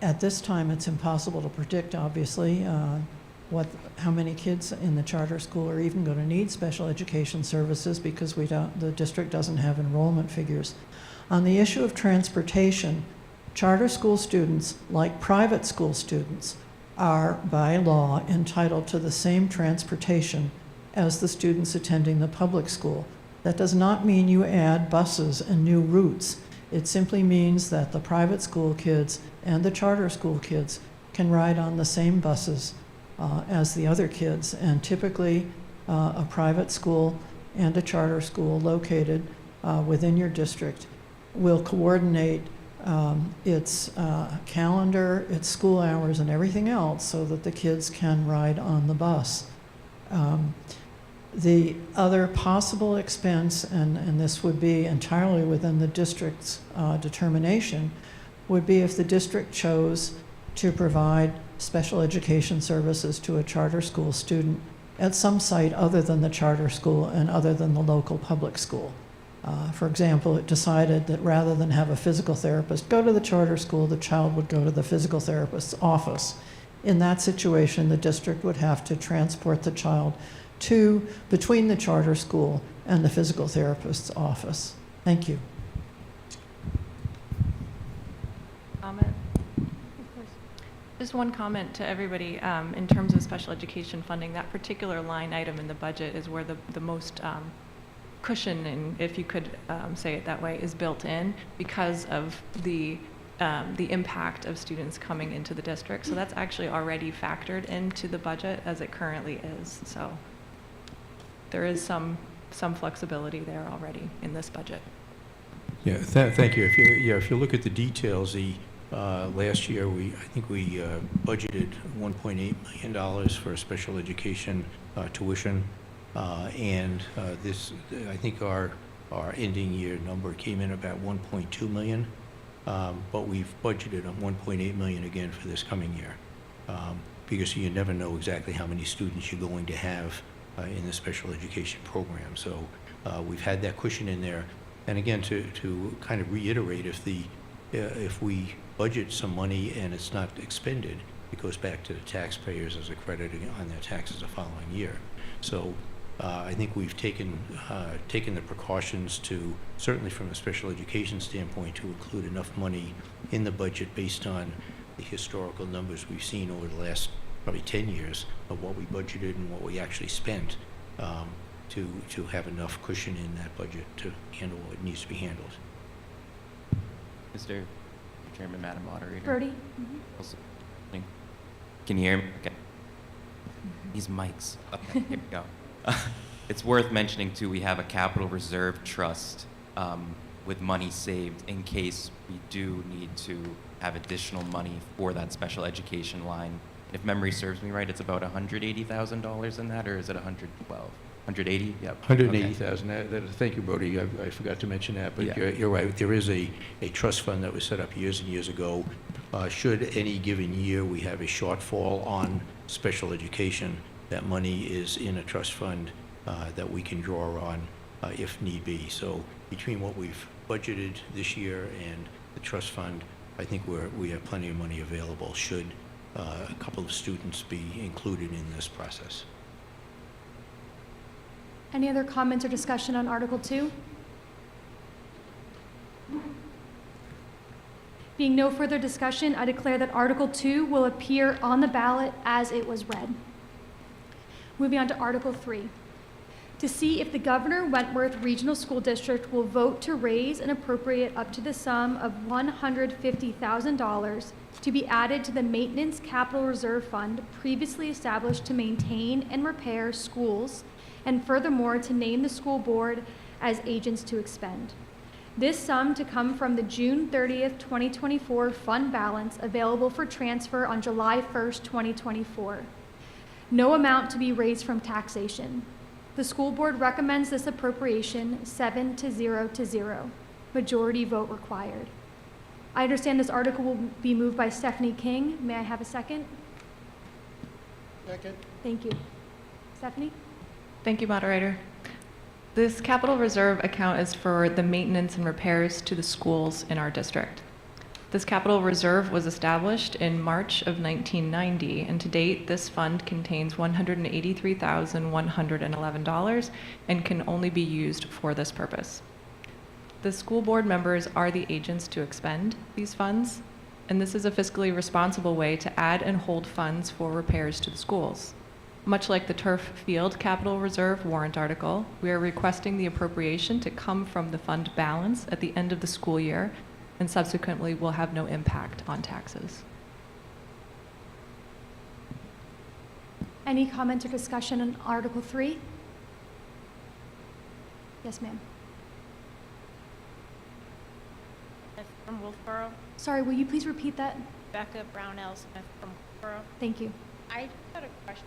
S11: At this time, it's impossible to predict, obviously, how many kids in the charter school are even going to need special education services, because the district doesn't have enrollment figures. On the issue of transportation, charter school students, like private school students, are by law entitled to the same transportation as the students attending the public school. That does not mean you add buses and new routes. It simply means that the private school kids and the charter school kids can ride on the same buses as the other kids. And typically, a private school and a charter school located within your district will coordinate its calendar, its school hours, and everything else so that the kids can ride on the bus. The other possible expense, and this would be entirely within the district's determination, would be if the district chose to provide special education services to a charter school student at some site other than the charter school and other than the local public school. For example, it decided that rather than have a physical therapist go to the charter school, the child would go to the physical therapist's office. In that situation, the district would have to transport the child between the charter school and the physical therapist's office. Thank you.
S12: Comment? Just one comment to everybody. In terms of special education funding, that particular line item in the budget is where the most cushion, and if you could say it that way, is built in because of the impact of students coming into the district. So that's actually already factored into the budget as it currently is. So there is some flexibility there already in this budget.
S2: Yeah, thank you. If you look at the details, last year I think we budgeted $1.8 million for special education tuition, and this I think our ending year number came in about 1.2 million, but we've budgeted on 1.8 million again for this coming year, because you never know exactly how many students you're going to have in the special education program. So we've had that cushion in there. And again, to kind of reiterate, if we budget some money and it's not expended, it goes back to the taxpayers as a credit on their taxes the following year. So I think we've taken the precautions to, certainly from a special education standpoint, to include enough money in the budget based on the historical numbers we've seen over the last probably 10 years of what we budgeted and what we actually spent to have enough cushion in that budget to handle what needs to be handled.
S6: Mr. Chairman, Madam Moderator.
S1: Brody?
S6: Also, can you hear me? Okay. These mics. Okay, here we go. It's worth mentioning, too, we have a capital reserve trust with money saved in case we do need to have additional money for that special education line. If memory serves me right, it's about $180,000 in that, or is it 112? 180? Yep.
S2: 180,000. Thank you, Brody. I forgot to mention that, but
S6: Yeah.
S2: you're right. There is a trust fund that was set up years and years ago. Should any given year we have a shortfall on special education, that money is in a trust fund that we can draw on if need be. So between what we've budgeted this year and the trust fund, I think we have plenty of money available should a couple of students be included in this process.
S1: Any other comments or discussion on Article 2? Being no further discussion, I declare that Article 2 will appear on the ballot as it was read. Moving on to Article 3. To see if the Governor Wentworth Regional School District will vote to raise and appropriate up to the sum of $150,000 to be added to the Maintenance Capital Reserve Fund previously established to maintain and repair schools, and furthermore to name the school board as agents to expend. This sum to come from the June 30th, 2024 fund balance available for transfer on July 1st, 2024. No amount to be raised from taxation. The school board recommends this appropriation 7-0 to 0. Majority vote required. I understand this article will be moved by Stephanie King. May I have a second?
S7: Second.
S1: Thank you. Stephanie?
S12: Thank you, moderator. This capital reserve account is for the maintenance and repairs to the schools in our district. This capital reserve was established in March of 1990, and to date, this fund contains $183,111 and can only be used for this purpose. The school board members are the agents to expend these funds, and this is a fiscally responsible way to add and hold funds for repairs to the schools. Much like the turf field capital reserve warrant article, we are requesting the appropriation to come from the fund balance at the end of the school year and subsequently will have no impact on taxes.
S1: Any comments or discussion on Article 3? Yes, ma'am.
S13: From Wolfboro.
S1: Sorry, will you please repeat that?
S13: Becca Brownell Smith from Wolfboro.
S1: Thank you.
S13: I just had a question.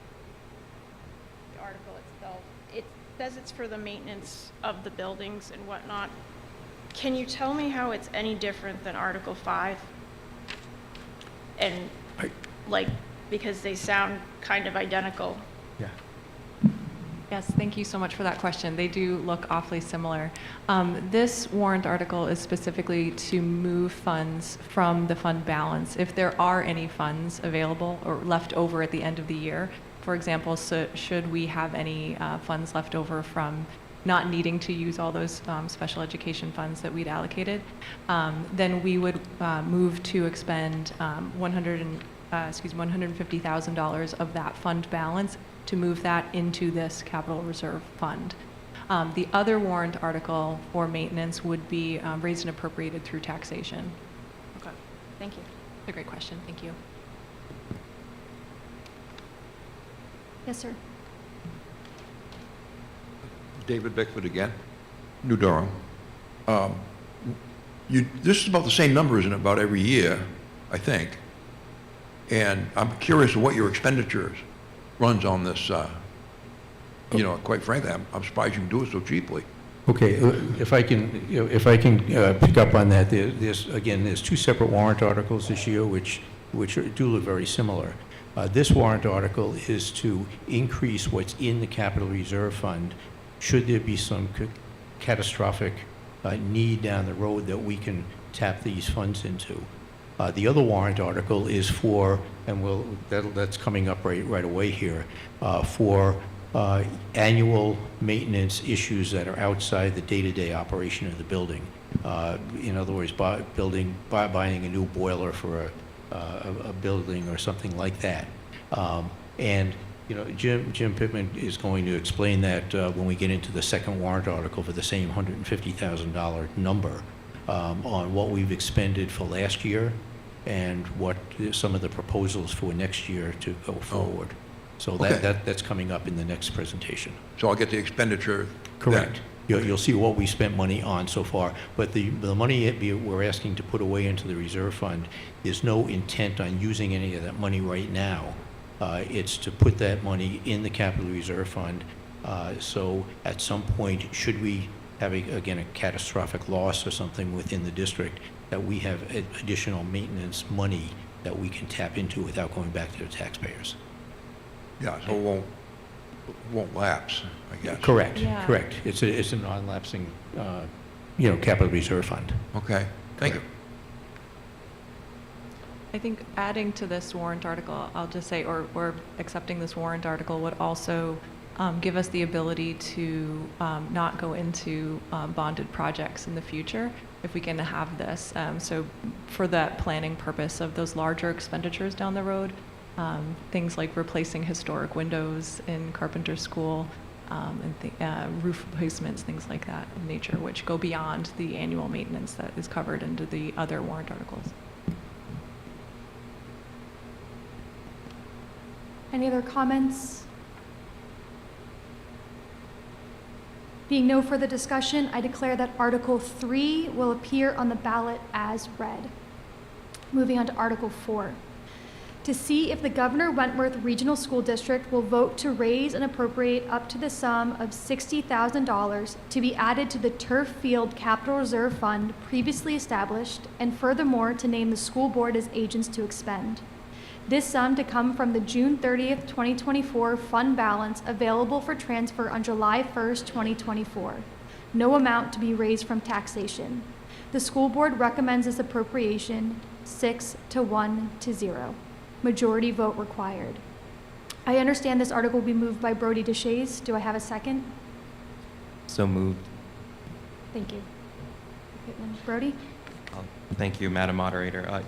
S13: The article itself, it says it's for the maintenance of the buildings and whatnot. Can you tell me how it's any different than Article 5? And because they sound kind of identical.
S2: Yeah.
S12: Yes, thank you so much for that question. They do look awfully similar. This warrant article is specifically to move funds from the fund balance. If there are any funds available or left over at the end of the year, for example, so should we have any funds left over from not needing to use all those special education funds that we'd allocated, then we would move to expend $150,000 of that fund balance to move that into this capital reserve fund. The other warrant article for maintenance would be raised and appropriated through taxation.
S13: Okay, thank you.
S12: That's a great question, thank you.
S1: Yes, sir.
S3: David Bickford again, New Durham. This is about the same number, isn't it, about every year, I think? And I'm curious what your expenditures runs on this. Quite frankly, I'm surprised you can do it so cheaply.
S2: Okay, if I can pick up on that, there's two separate warrant articles this year which do look very similar. This warrant article is to increase what's in the capital reserve fund should there be some catastrophic need down the road that we can tap these funds into. The other warrant article is for, and that's coming up right away here, for annual maintenance issues that are outside the day-to-day operation of the building. In other words, buying a new boiler for a building or something like that. And, you know, Jim Pittman is going to explain that when we get into the second warrant article for the same $150,000 number on what we've expended for last year and what some of the proposals for next year to go forward. So
S3: Okay.
S2: that's coming up in the next presentation.
S3: So I'll get the expenditure.
S2: Correct. You'll see what we spent money on so far, but the money we're asking to put away into the reserve fund, there's no intent on using any of that money right now. It's to put that money in the capital reserve fund, so at some point, should we have, again, a catastrophic loss or something within the district, that we have additional maintenance money that we can tap into without going back to the taxpayers.
S3: Yeah, so it won't lapse, I guess.
S2: Correct,
S12: Yeah.
S2: correct. It's a non-lapsing, capital reserve fund.
S3: Okay, thank you.
S12: I think adding to this warrant article, I'll just say, or accepting this warrant article would also give us the ability to not go into bonded projects in the future if we can have this. So for that planning purpose of those larger expenditures down the road, things like replacing historic windows in Carpenter School, and roof replacements, things like that in nature, which go beyond the annual maintenance that is covered into the other warrant articles.
S1: Any other comments? Being no further discussion, I declare that Article 3 will appear on the ballot as read. Moving on to Article 4. To see if the Governor Wentworth Regional School District will vote to raise and appropriate up to the sum of $60,000 to be added to the Turf Field Capital Reserve Fund previously established, and furthermore to name the school board as agents to expend. This sum to come from the June 30th, 2024 fund balance available for transfer on July 1st, 2024. No amount to be raised from taxation. The school board recommends this appropriation 6-1-0. Majority vote required. I understand this article will be moved by Brody Deshays. Do I have a second?
S6: So moved.
S1: Thank you. Brody?
S6: Thank you, Madam Moderator.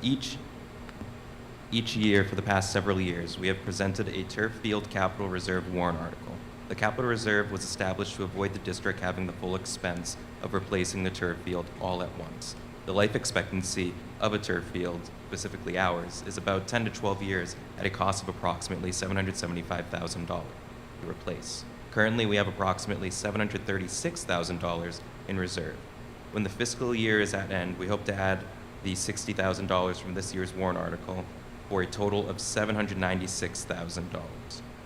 S6: Each year for the past several years, we have presented a turf field capital reserve warrant article. The capital reserve was established to avoid the district having the full expense of replacing the turf field all at once. The life expectancy of a turf field, specifically ours, is about 10 to 12 years at a cost of approximately $775,000 to replace. Currently, we have approximately $736,000 in reserve. When the fiscal year is at end, we hope to add the $60,000 from this year's warrant article for a total of $796,000.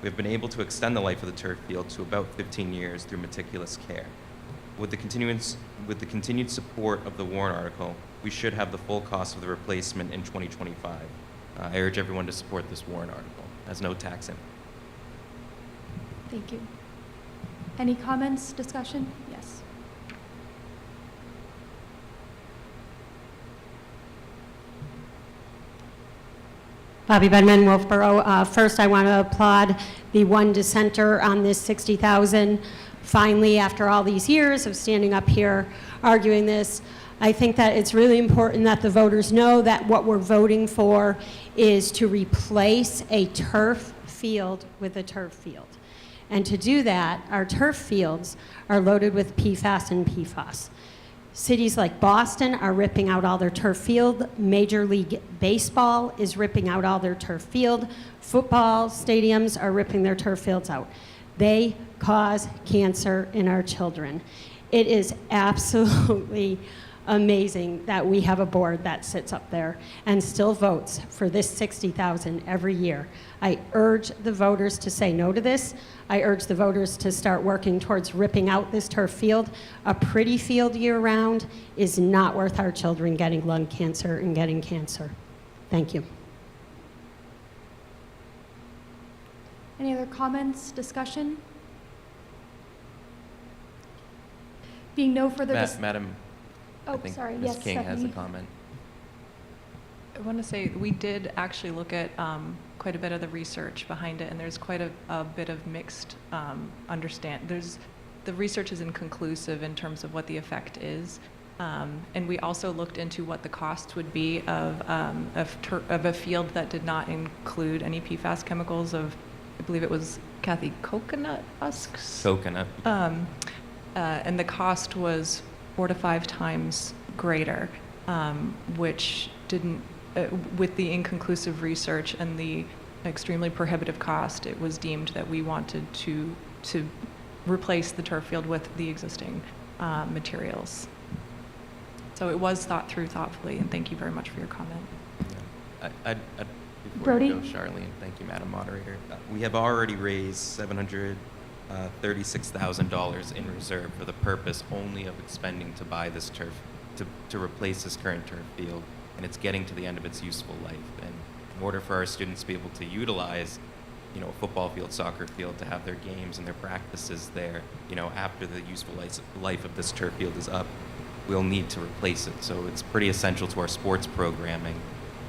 S6: We have been able to extend the life of the turf field to about 15 years through meticulous care. With the continued support of the warrant article, we should have the full cost of the replacement in 2025. I urge everyone to support this warrant article, as no tax impact.
S1: Thank you. Any comments, discussion? Yes.
S10: Bobby Bedman, Wolfboro. First, I want to applaud the one dissenter on this $60,000. Finally, after all these years of standing up here arguing this, I think that it's really important that the voters know that what we're voting for is to replace a turf field with a turf field. And to do that, our turf fields are loaded with PFAS and PFOS. Cities like Boston are ripping out all their turf field. Major League Baseball is ripping out all their turf field. Football stadiums are ripping their turf fields out. They cause cancer in our children. It is absolutely amazing that we have a board that sits up there and still votes for this $60,000 every year. I urge the voters to say no to this. I urge the voters to start working towards ripping out this turf field. A pretty field year-round is not worth our children getting lung cancer and getting cancer. Thank you.
S1: Any other comments, discussion? Being no further
S6: Madam, I
S1: Oh,
S6: think
S1: sorry.
S6: Ms.
S1: Yes,
S6: King has a
S1: Stephanie.
S6: comment.
S12: I want to say we did actually look at quite a bit of the research behind it, and there's quite a bit of mixed the research is inconclusive in terms of what the effect is. And we also looked into what the cost would be of a field that did not include any PFAS chemicals of, I believe it was, Kathy, coconut husks?
S6: Coconut.
S12: And the cost was 4 to 5 times greater, which didn't, with the inconclusive research and the extremely prohibitive cost, it was deemed that we wanted to replace the turf field with the existing materials. So it was thought through thoughtfully, and thank you very much for your comment.
S6: Before
S1: Brody?
S6: you go, Charlene, thank you, Madam Moderator. We have already raised $736,000 in reserve for the purpose only of expending to buy this turf, to replace this current turf field, and it's getting to the end of its useful life. And in order for our students to be able to utilize, a football field, soccer field, to have their games and their practices there, after the useful life of this turf field is up, we'll need to replace it. So it's pretty essential to our sports programming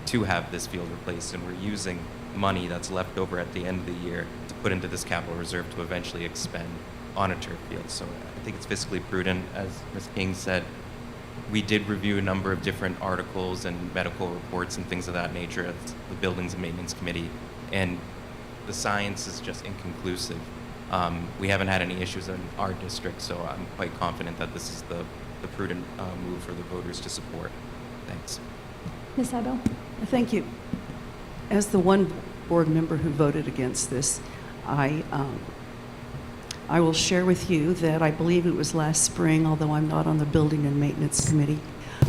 S6: to have this field replaced, and we're using money that's left over at the end of the year to put into this capital reserve to eventually expend on a turf field. So I think it's fiscally prudent. As Ms. King said, we did review a number of different articles and medical reports and things of that nature at the Buildings and Maintenance Committee, and the science is just inconclusive. We haven't had any issues in our district, so I'm quite confident that this is the prudent move for the voters to support. Thanks.
S1: Ms. Sabo?
S5: Thank you. As the one board member who voted against this, I will share with you that I believe it was last spring, although I'm not on the Building and Maintenance Committee,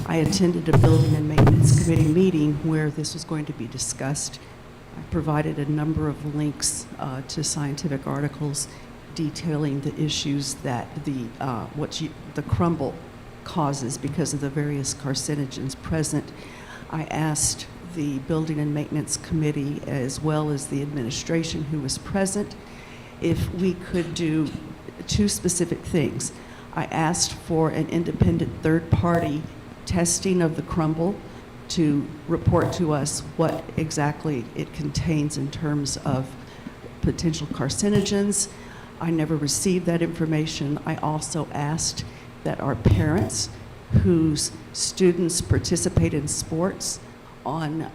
S5: I attended a Building and Maintenance Committee meeting where this was going to be discussed. I provided a number of links to scientific articles detailing the issues that the crumble causes because of the various carcinogens present. I asked the Building and Maintenance Committee, as well as the administration who was present, if we could do 2 specific things. I asked for an independent third-party testing of the crumble to report to us what exactly it contains in terms of potential carcinogens. I never received that information. I also asked that our parents whose students participate in sports on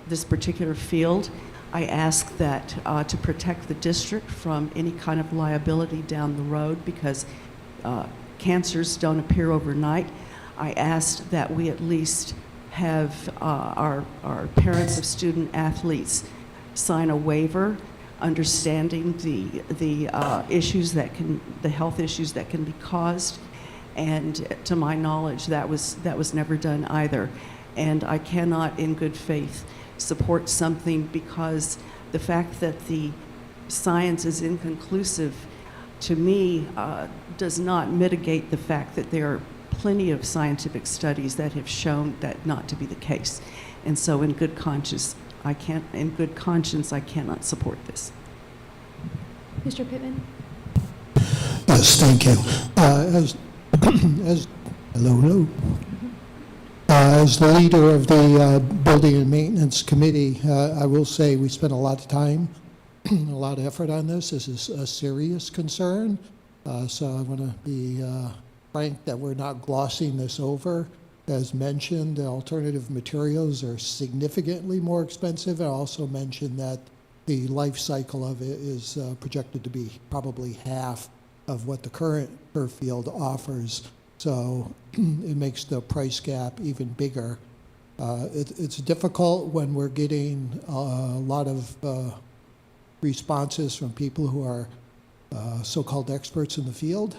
S5: this particular field, I ask that to protect the district from any kind of liability down the road, because cancers don't appear overnight. I asked that we at least have our parents of student athletes sign a waiver understanding the issues that the health issues that can be caused. And to my knowledge, that was never done either. And I cannot, in good faith, support something because the fact that the science is inconclusive, to me, does not mitigate the fact that there are plenty of scientific studies that have shown that not to be the case. And so, in good conscience, I cannot support this.
S1: Mr. Pittman?
S7: Yes, thank you. As the leader of the Building and Maintenance Committee, I will say we spent a lot of time, a lot of effort on this. This is a serious concern. So I want to be frank that we're not glossing this over. As mentioned, the alternative materials are significantly more expensive. I also mentioned that the life cycle of it is projected to be probably half of what the current turf field offers. So it makes the price gap even bigger. It's difficult when we're getting a lot of responses from people who are so-called experts in the field.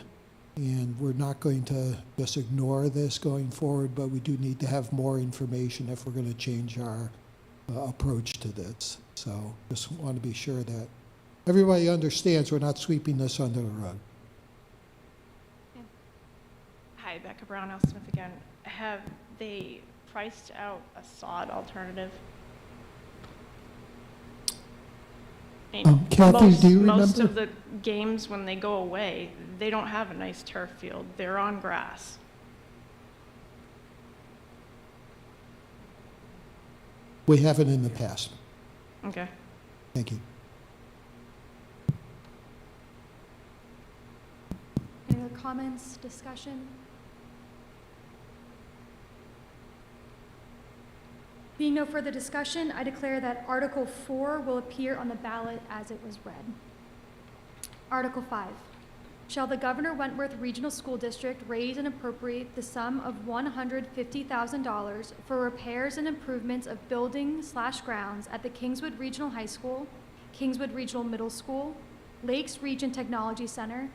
S7: And we're not going to just ignore this going forward, but we do need to have more information if we're going to change our approach to this. So just want to be sure that everybody understands we're not sweeping this under the rug.
S13: Hi, Becca Brownell Smith again. Have they priced out a sod alternative?
S7: Kathy, do you remember?
S13: Most of the games, when they go away, they don't have a nice turf field. They're on grass.
S7: We haven't in the past.
S13: Okay.
S7: Thank you.
S1: Any other comments, discussion? Being no further discussion, I declare that Article 4 will appear on the ballot as it was read. Article 5. Shall the Governor Wentworth Regional School District raise and appropriate the sum of $150,000 for repairs and improvements of buildings/grounds at the Kingswood Regional High School, Kingswood Regional Middle School, Lakes Region Technology Center,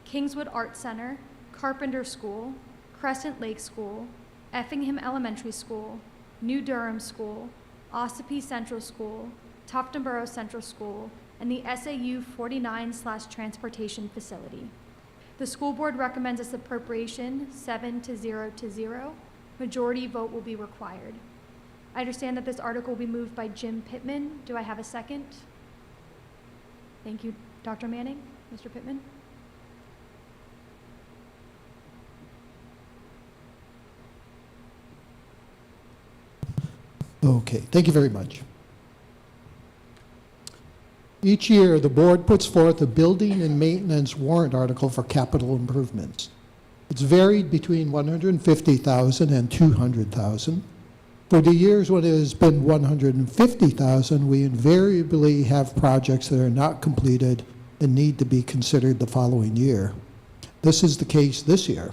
S1: Kingswood Arts Center, Carpenter School, Crescent Lake School, Effingham Elementary School, New Durham School, Ossipee Central School, Tufton Borough Central School, and the SAU 49/transportation facility. The school board recommends this appropriation 7-0 to 0. Majority vote will be required. I understand that this article will be moved by Jim Pittman. Do I have a second? Thank you, Dr. Manning. Mr. Pittman?
S7: Okay, thank you very much. Each year, the board puts forth a building and maintenance warrant article for capital improvements. It's varied between $150,000 and $200,000. For the years when it has been $150,000, we invariably have projects that are not completed and need to be considered the following year. This is the case this year.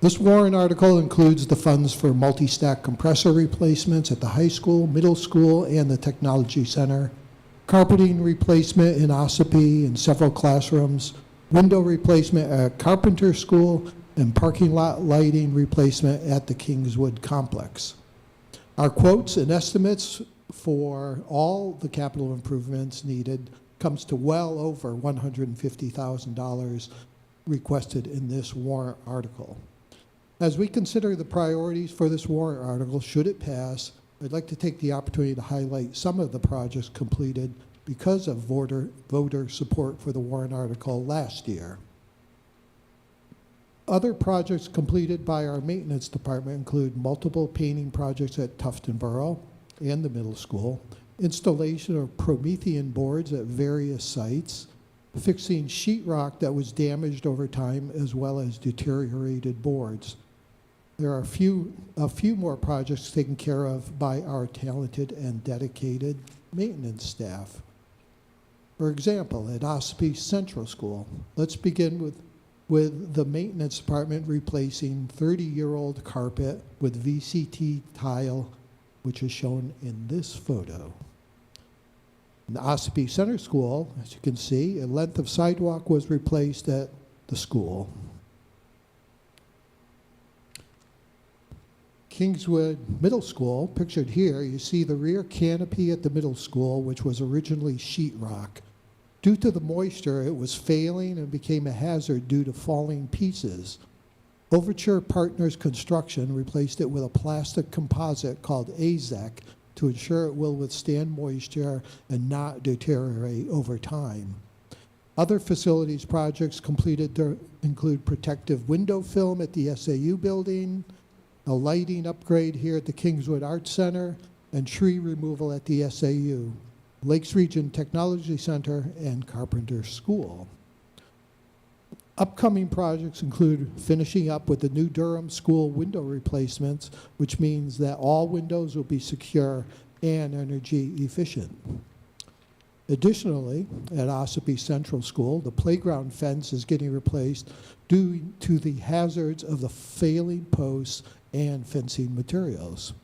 S7: This warrant article includes the funds for multi-stack compressor replacements at the high school, middle school, and the technology center, carpeting replacement in Ossipee and several classrooms, window replacement at Carpenter School, and parking lot lighting replacement at the Kingswood complex. Our quotes and estimates for all the capital improvements needed comes to well over $150,000 requested in this warrant article. As we consider the priorities for this warrant article, should it pass, I'd like to take the opportunity to highlight some of the projects completed because of voter support for the warrant article last year. Other projects completed by our maintenance department include multiple painting projects at Tufton Borough and the middle school, installation of Promethean boards at various sites, fixing sheetrock that was damaged over time, as well as deteriorated boards. There are a few more projects taken care of by our talented and dedicated maintenance staff. For example, at Ossipee Central School, let's begin with the maintenance department replacing 30-year-old carpet with VCT tile, which is shown in this photo. In the Ossipee Center School, as you can see, a length of sidewalk was replaced at the school. Kingswood Middle School, pictured here, you see the rear canopy at the middle school, which was originally sheetrock. Due to the moisture, it was failing and became a hazard due to falling pieces. Overture Partners Construction replaced it with a plastic composite called AZEC to ensure it will withstand moisture and not deteriorate over time. Other facilities projects completed include protective window film at the SAU building, a lighting upgrade here at the Kingswood Arts Center, and tree removal at the SAU, Lakes Region Technology Center, and Carpenter School. Upcoming projects include finishing up with the New Durham School window replacements, which means that all windows will be secure and energy efficient. Additionally, at Ossipee Central School, the playground fence is getting replaced due to the hazards of the failing posts and fencing materials.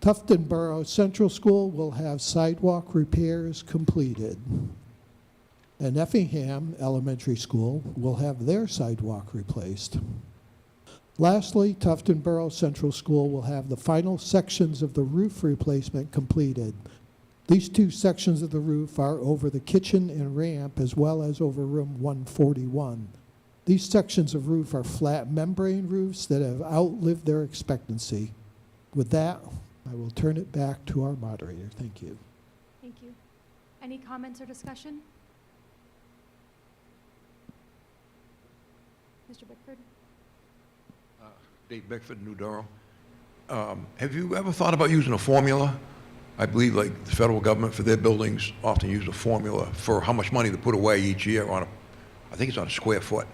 S7: Tufton Borough Central School will have sidewalk repairs completed. And Effingham Elementary School will have their sidewalk replaced. Lastly, Tufton Borough Central School will have the final sections of the roof replacement completed. These two sections of the roof are over the kitchen and ramp, as well as over room 141. These sections of roof are flat membrane roofs that have outlived their expectancy. With that, I will turn it back to our moderator. Thank you.
S1: Thank you. Any comments or discussion? Mr. Bickford?
S3: Dave Bickford, New Durham. Have you ever thought about using a formula? I believe like the federal government for their buildings often use a formula for how much money to put away each year on I think it's on a square foot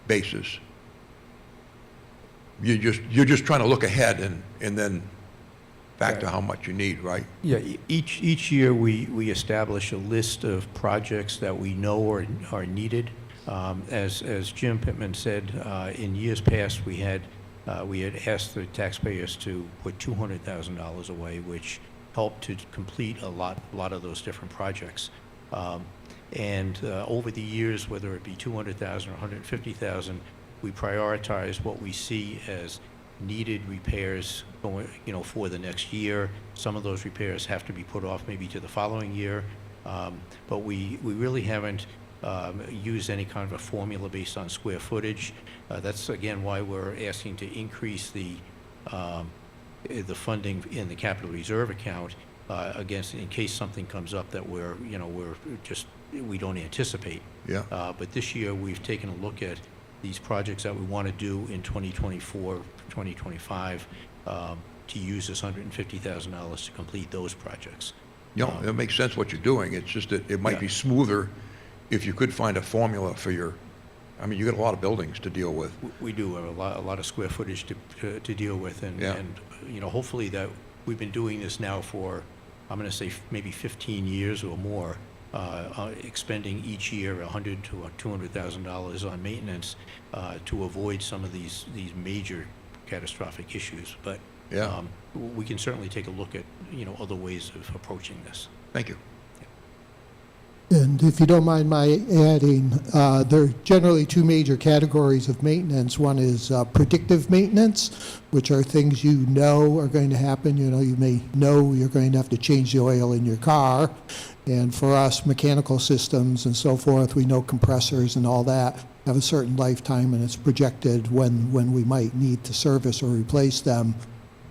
S3: basis. You're just trying to look ahead and then factor how much you need, right?
S2: Yeah, each year, we establish a list of projects that we know are needed. As Jim Pittman said, in years past, we had asked the taxpayers to put $200,000 away, which helped to complete a lot of those different projects. Over the years, whether it be $200,000 or $150,000, we prioritize what we see as needed repairs going, for the next year. Some of those repairs have to be put off maybe to the following year, but we really haven't used any kind of a formula based on square footage. That's again why we're asking to increase the funding in the capital reserve account against in case something comes up that we don't anticipate.
S3: Yeah.
S2: But this year we've taken a look at these projects that we want to do in 2024, 2025, to use this $150,000 to complete those projects.
S3: It makes sense what you're doing. It's just that it might be smoother if you could find a formula for you got a lot of buildings to deal with.
S2: We do have a lot of square footage to deal with, and hopefully that we've been doing this now for, I'm going to say maybe 15 years or more, expending each year $100,000 to $200,000 on maintenance to avoid some of these major catastrophic issues. But we can certainly take a look at other ways of approaching this.
S3: Thank you.
S7: And if you don't mind my adding, there are generally two major categories of maintenance. One is predictive maintenance, which are things you know are going to happen. You may know you're going to have to change the oil in your car. And for us, mechanical systems and so forth, we know compressors and all that have a certain lifetime, and it's projected when we might need to service or replace them.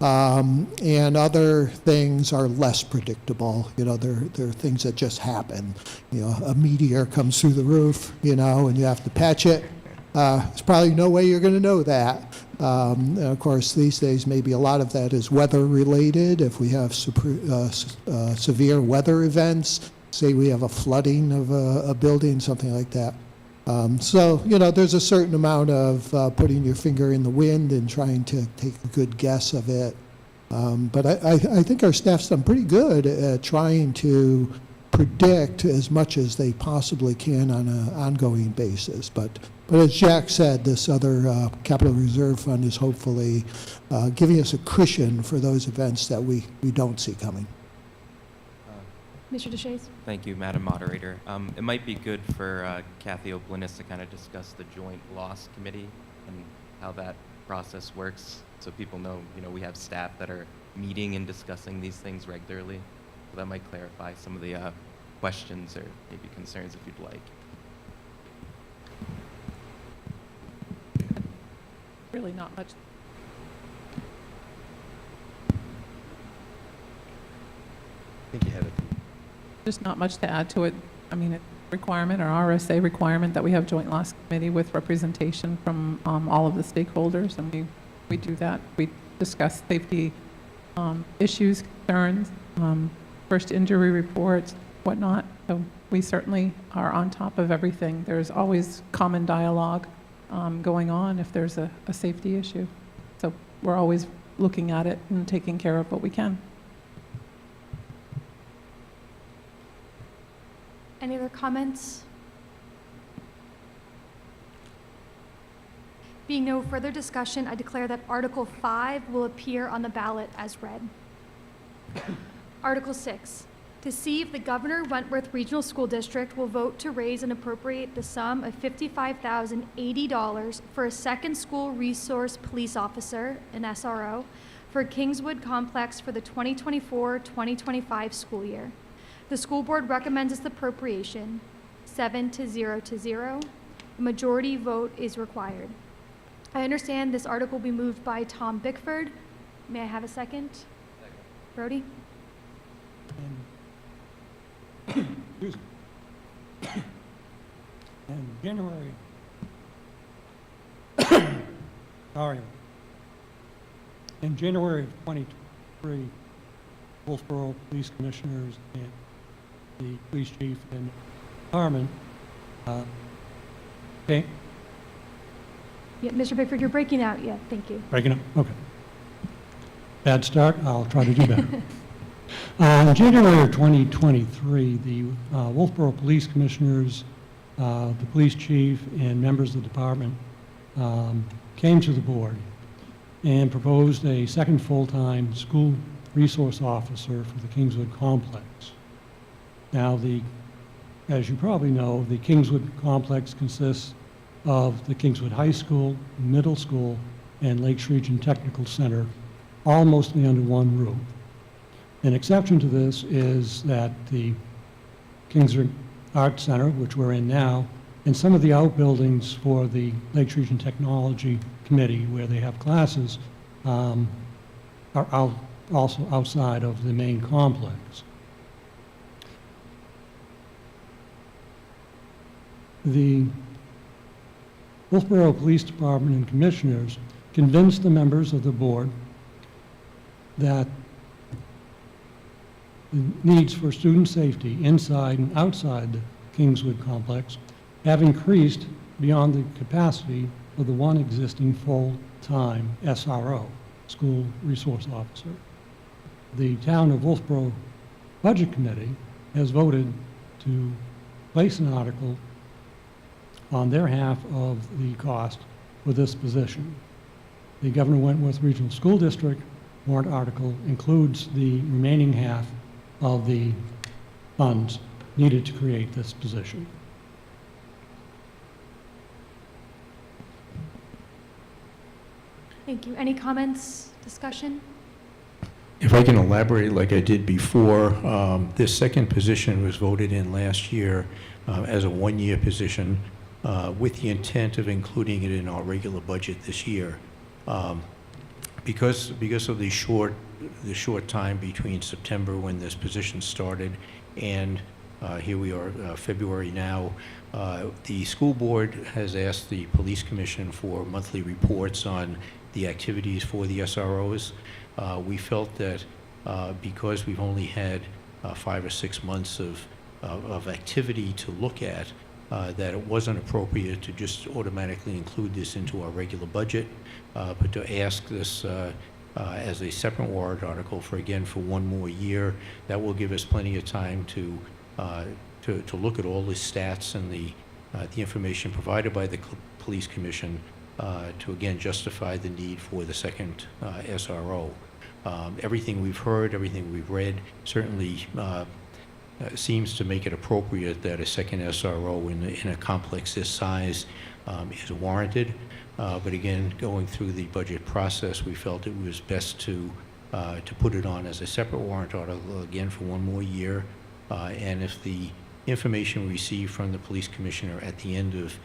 S7: And other things are less predictable. There are things that just happen. A meteor comes through the roof, and you have to patch it. There's probably no way you're going to know that. And of course, these days, maybe a lot of that is weather-related. If we have severe weather events, say we have a flooding of a building, something like that. There's a certain amount of putting your finger in the wind and trying to take a good guess of it. But I think our staff's done pretty good at trying to predict as much as they possibly can on an ongoing basis. But as Jack said, this other capital reserve fund is hopefully giving us a cushion for those events that we don't see coming.
S1: Mr. DeShays?
S6: Thank you, Madam Moderator. It might be good for Kathy Oblinis to kind of discuss the Joint Loss Committee and how that process works, so people know, we have staff that are meeting and discussing these things regularly. So that might clarify some of the questions or maybe concerns if you'd like.
S4: Really not much.
S2: I think you had it.
S4: Just not much to add to it. It's requirement or RSA requirement that we have joint loss committee with representation from all of the stakeholders, and we do that. We discuss safety issues, concerns, first injury reports, whatnot. So we certainly are on top of everything. There's always common dialogue going on if there's a safety issue. So we're always looking at it and taking care of what we can.
S1: Any other comments? Being no further discussion, I declare that Article 5 will appear on the ballot as read. Article 6, to see if the Governor Wentworth Regional School District will vote to raise and appropriate the sum of $55,080 for a second school resource police officer, an SRO, for Kingswood Complex for the 2024-2025 school year. The school board recommends this appropriation, 7-0 to 0. A majority vote is required. I understand this article will be moved by Tom Bickford. May I have a second? Second. Brody?
S14: Excuse me. In January, in January of 2023, Wolfboro Police Commissioners and the police chief and Harmon, okay?
S1: Yeah, Mr. Bickford, you're breaking out. Yeah, thank you.
S14: Breaking up, okay. Bad start, I'll try to do better. In January of 2023, the Wolfboro Police Commissioners, the police chief, and members of the department came to the board and proposed a second full-time school resource officer for the Kingswood Complex. Now, as you probably know, the Kingswood Complex consists of the Kingswood High School, Middle School, and Lakes Region Technical Center, all mostly under one roof. An exception to this is that the Kingswood Arts Center, which we're in now, and some of the outbuildings for the Lakes Region Technology Committee, where they have classes, are also outside of the main complex. The Wolfboro Police Department and Commissioners convinced the members of the board that the needs for student safety inside and outside the Kingswood complex have increased beyond the capacity of the one existing full-time SRO, School Resource Officer. The Town of Wolfboro Budget Committee has voted to place an article on their half of the cost for this position. The Governor Wentworth Regional School District warrant article includes the remaining half of the funds needed to create this position.
S1: Thank you. Any comments, discussion?
S2: If I can elaborate like I did before, this second position was voted in last year as a one-year position with the intent of including it in our regular budget this year. Because of the short time between September when this position started and here we are, February now, the school board has asked the police commission for monthly reports on the activities for the SROs. We felt that because we've only had 5 or 6 months of activity to look at, that it wasn't appropriate to just automatically include this into our regular budget, but to ask this as a separate warrant article for one more year. That will give us plenty of time to look at all the stats and the information provided by the police commission to again justify the need for the second SRO. Everything we've heard, everything we've read, certainly seems to make it appropriate that a second SRO in a complex this size is warranted. But again, going through the budget process, we felt it was best to put it on as a separate warrant article again for one more year. And if the information we receive from the police commissioner at the end of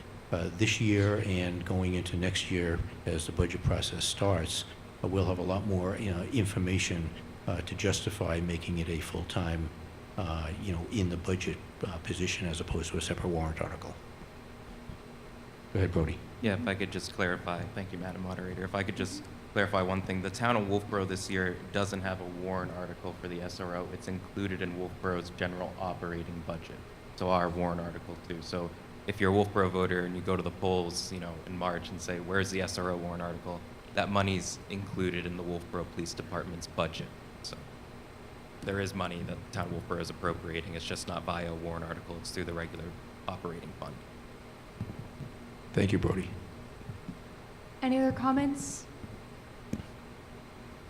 S2: this year and going into next year as the budget process starts, we'll have a lot more information to justify making it a full-time in the budget position as opposed to a separate warrant article. Go ahead, Brody.
S6: Yeah, if I could just clarify, thank you, Madam Moderator. If I could just clarify one thing, the town of Wolfboro this year doesn't have a warrant article for the SRO. It's included in Wolfboro's general operating budget, so our warrant article too. So if you're a Wolfboro voter and you go to the polls, in March and say, where's the SRO warrant article? That money's included in the Wolfboro Police Department's budget. So there is money that the town of Wolfboro is appropriating. It's just not via a warrant article. It's through the regular operating fund.
S2: Thank you, Brody.
S1: Any other comments?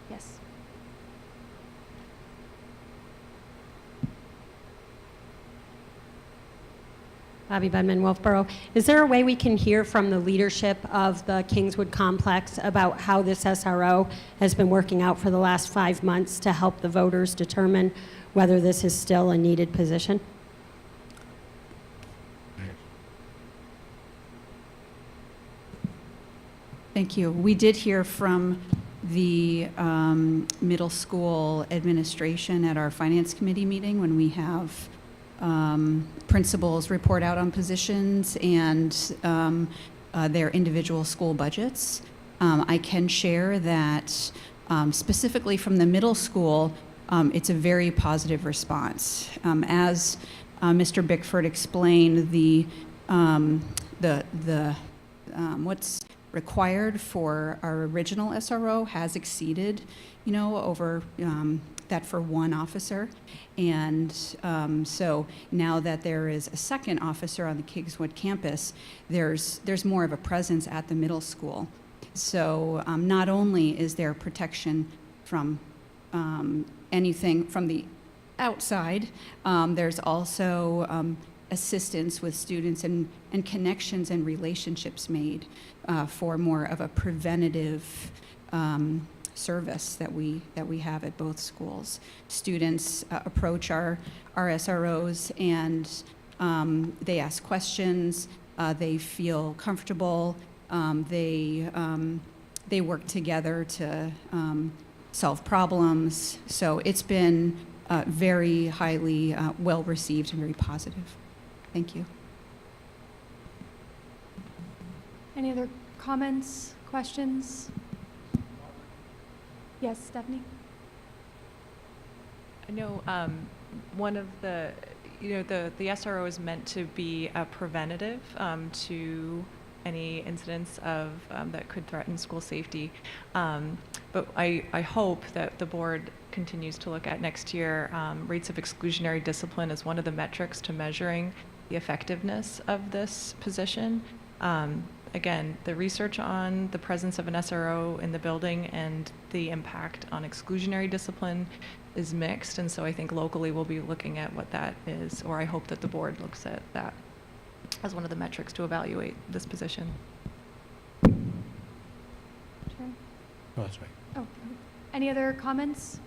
S1: Yes.
S10: Bobby Budman, Wolfboro. Is there a way we can hear from the leadership of the Kingswood Complex about how this SRO has been working out for the last 5 months to help the voters determine whether this is still a needed position?
S9: Thank you. We did hear from the middle school administration at our finance committee meeting when we have principals report out on positions and their individual school budgets. I can share that specifically from the middle school, it's a very positive response. As Mr. Bickford explained, what's required for our original SRO has exceeded, over that for one officer. And so now that there is a second officer on the Kingswood campus, there's more of a presence at the middle school. So not only is there protection from anything from the outside, there's also assistance with students and connections and relationships made for more of a preventative service that we have at both schools. Students approach our SROs and they ask questions. They feel comfortable. They work together to solve problems. So it's been very highly well received and very positive. Thank you.
S1: Any other comments, questions? Yes, Stephanie?
S12: I know one of the, the SRO is meant to be a preventative to any incidents of that could threaten school safety. But I hope that the board continues to look at next year rates of exclusionary discipline as one of the metrics to measuring the effectiveness of this position. Again, the research on the presence of an SRO in the building and the impact on exclusionary discipline is mixed, and so I think locally we'll be looking at what that is, or I hope that the board looks at that as one of the metrics to evaluate this position.
S1: Sure.
S2: Oh, that's right.
S1: Oh, any other comments?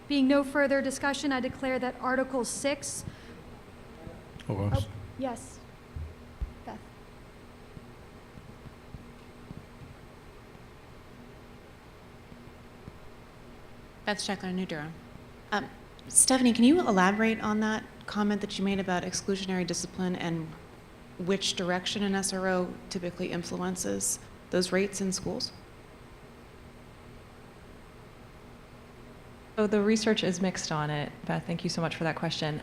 S1: Being no further discussion, I declare that Article 6.
S2: Oh,
S1: Oh, yes. Beth.
S8: Beth Scheckler, New Durham. Stephanie, can you elaborate on that comment that you made about exclusionary discipline and which direction an SRO typically influences those rates in schools?
S12: So the research is mixed on it, Beth. Thank you so much for that question.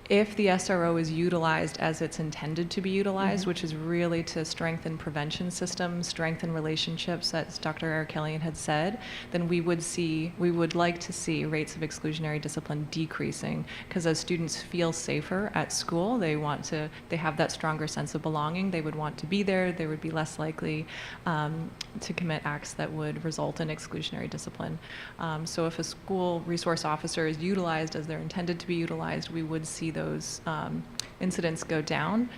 S12: If the SRO is utilized as it's intended to be utilized, which is really to strengthen prevention systems, strengthen relationships, as Dr. Eric Kelly had said, then we would like to see rates of exclusionary discipline decreasing, because as students feel safer at school, they have that stronger sense of belonging, they would want to be there, they would be less likely to commit acts that would result in exclusionary discipline. So if a school resource officer is utilized as they're intended to be utilized, we would see those incidents go down.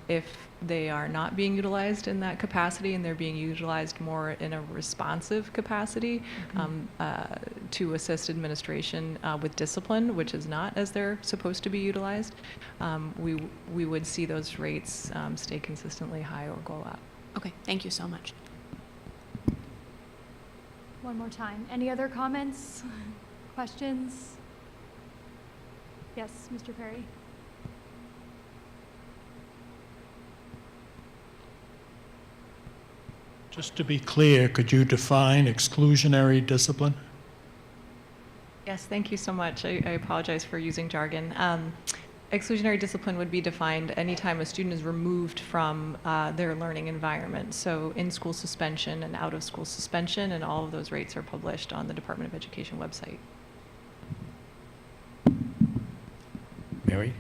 S12: If they are not being utilized in that capacity and they're being utilized more in a responsive capacity to assist administration with discipline, which is not as they're supposed to be utilized, we would see those rates stay consistently high or go up.
S8: Okay, thank you so much.
S1: One more time. Any other comments, questions? Yes, Mr. Perry.
S15: Just to be clear, could you define exclusionary discipline?
S12: Yes, thank you so much. I apologize for using jargon. Exclusionary discipline would be defined anytime a student is removed from their learning environment. So in-school suspension and out-of-school suspension, and all of those rates are published on the Department of Education website.
S2: Mary?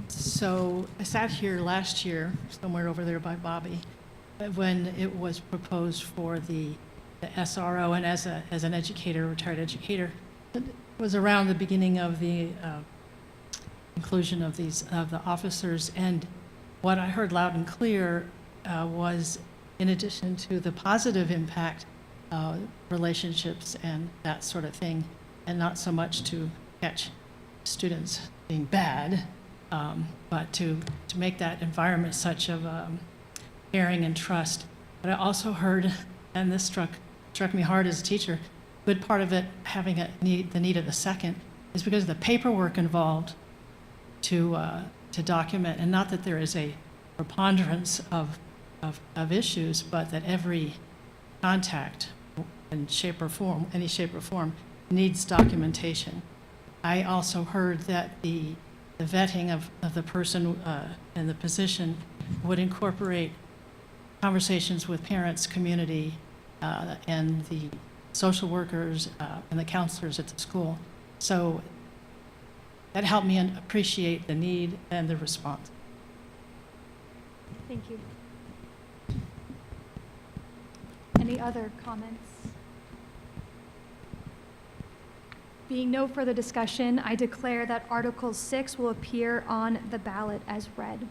S11: So I sat here last year, somewhere over there by Bobby, when it was proposed for the SRO, and as an educator, retired educator, it was around the beginning of the inclusion of the officers, and what I heard loud and clear was, in addition to the positive impact, relationships and that sort of thing, and not so much to catch students being bad, but to make that environment such of caring and trust. But I also heard, and this struck me hard as a teacher, good part of it having the need of the second is because of the paperwork involved to document, and not that there is a preponderance of issues, but that every contact in shape or form, any shape or form, needs documentation. I also heard that the vetting of the person in the position would incorporate conversations with parents, community, and the social workers and the counselors at the school. So that helped me appreciate the need and the response.
S1: Thank you. Any other comments? Being no further discussion, I declare that Article 6 will appear on the ballot as read.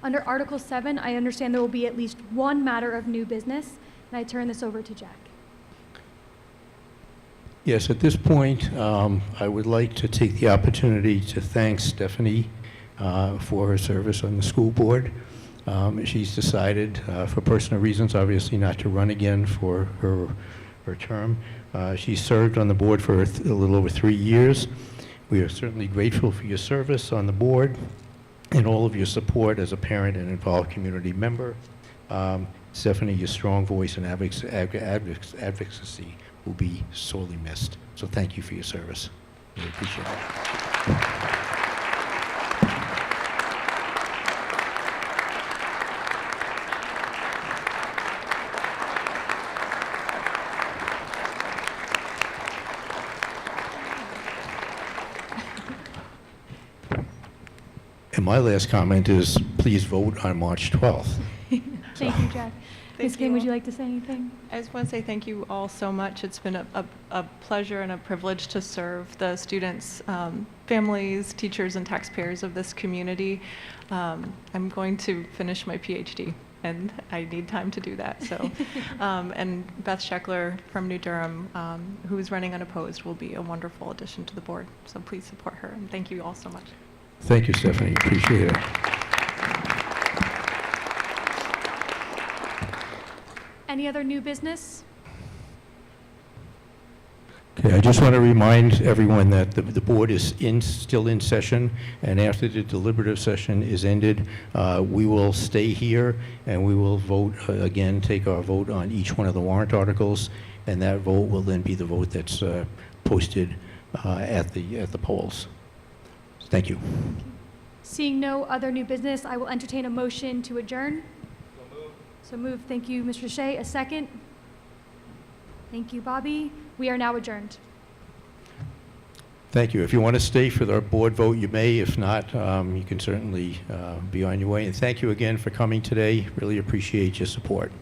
S1: Under Article 7, I understand there will be at least one matter of new business, and I turn this over to Jack.
S2: Yes, at this point, I would like to take the opportunity to thank Stephanie for her service on the school board. She's decided, for personal reasons, obviously not to run again for her term. She served on the board for a little over 3 years. We are certainly grateful for your service on the board and all of your support as a parent and involved community member. Stephanie, your strong voice and advocacy will be sorely missed. So thank you for your service. We appreciate it. And my last comment is, please vote on March 12th.
S1: Thank you, Jack. Ms. King, would you like to say anything?
S12: I just want to say thank you all so much. It's been a pleasure and a privilege to serve the students, families, teachers, and taxpayers of this community. I'm going to finish my PhD, and I need time to do that. So, and Beth Scheckler from New Durham, who is running unopposed, will be a wonderful addition to the board. So please support her, and thank you all so much.
S2: Thank you, Stephanie. Appreciate it.
S1: Any other new business?
S2: Okay, I just want to remind everyone that the board is still in session, and after the deliberative session is ended, we will stay here and we will vote again, take our vote on each one of the warrant articles, and that vote will then be the vote that's posted at the polls. Thank you.
S1: Seeing no other new business, I will entertain a motion to adjourn. So moved. Thank you, Mr. Shea. A second. Thank you, Bobby. We are now adjourned.
S2: Thank you. If you want to stay for our board vote, you may. If not, you can certainly be on your way. And thank you again for coming today. Really appreciate your support.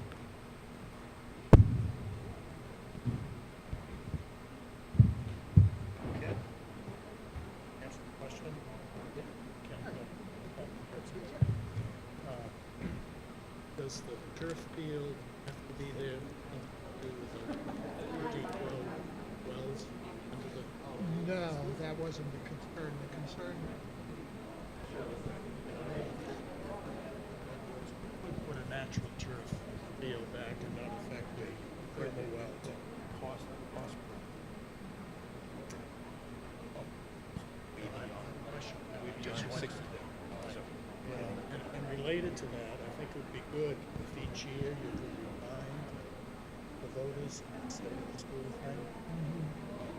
S15: Does the turf field have to be there to the deep wells under the?
S7: No, that wasn't the concern. The concern,
S15: Put a natural turf field back and not affect the thermal wells. Cost. And related to that, I think it would be good if each year you could remind the voters instead of the school thing,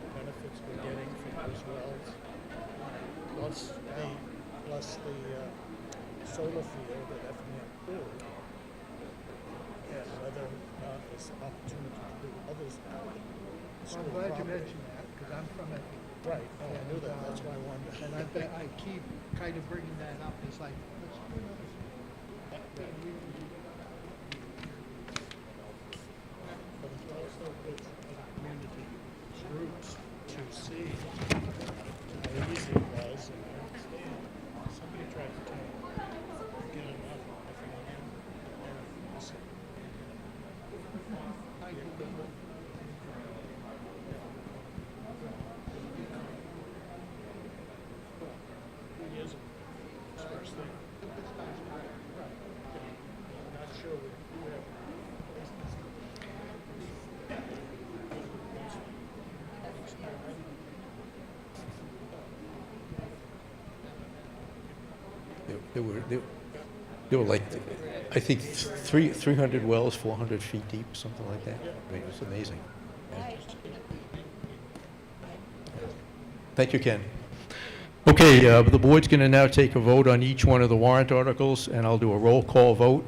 S15: the benefits we're getting from those wells, plus the solar field at FNM Pool, and whether there's opportunity to do others now.
S7: I'm glad you mentioned that, because I'm from it.
S15: Right, oh, I knew that, that's why I wanted to.
S7: And I keep kind of bringing that up. It's like, let's do another.
S15: But it's also good for the community groups to see how easy it was, and I understand. Somebody tried to tell me, get them out of FNM, and listen. Years ago, especially. Not sure we have.
S2: There were like, I think, 300 wells, 400 feet deep, something like that. I mean, it was amazing. Yeah. Thank you, Ken. Okay, the board's going to now take a vote on each one of the warrant articles, and I'll do a roll call vote.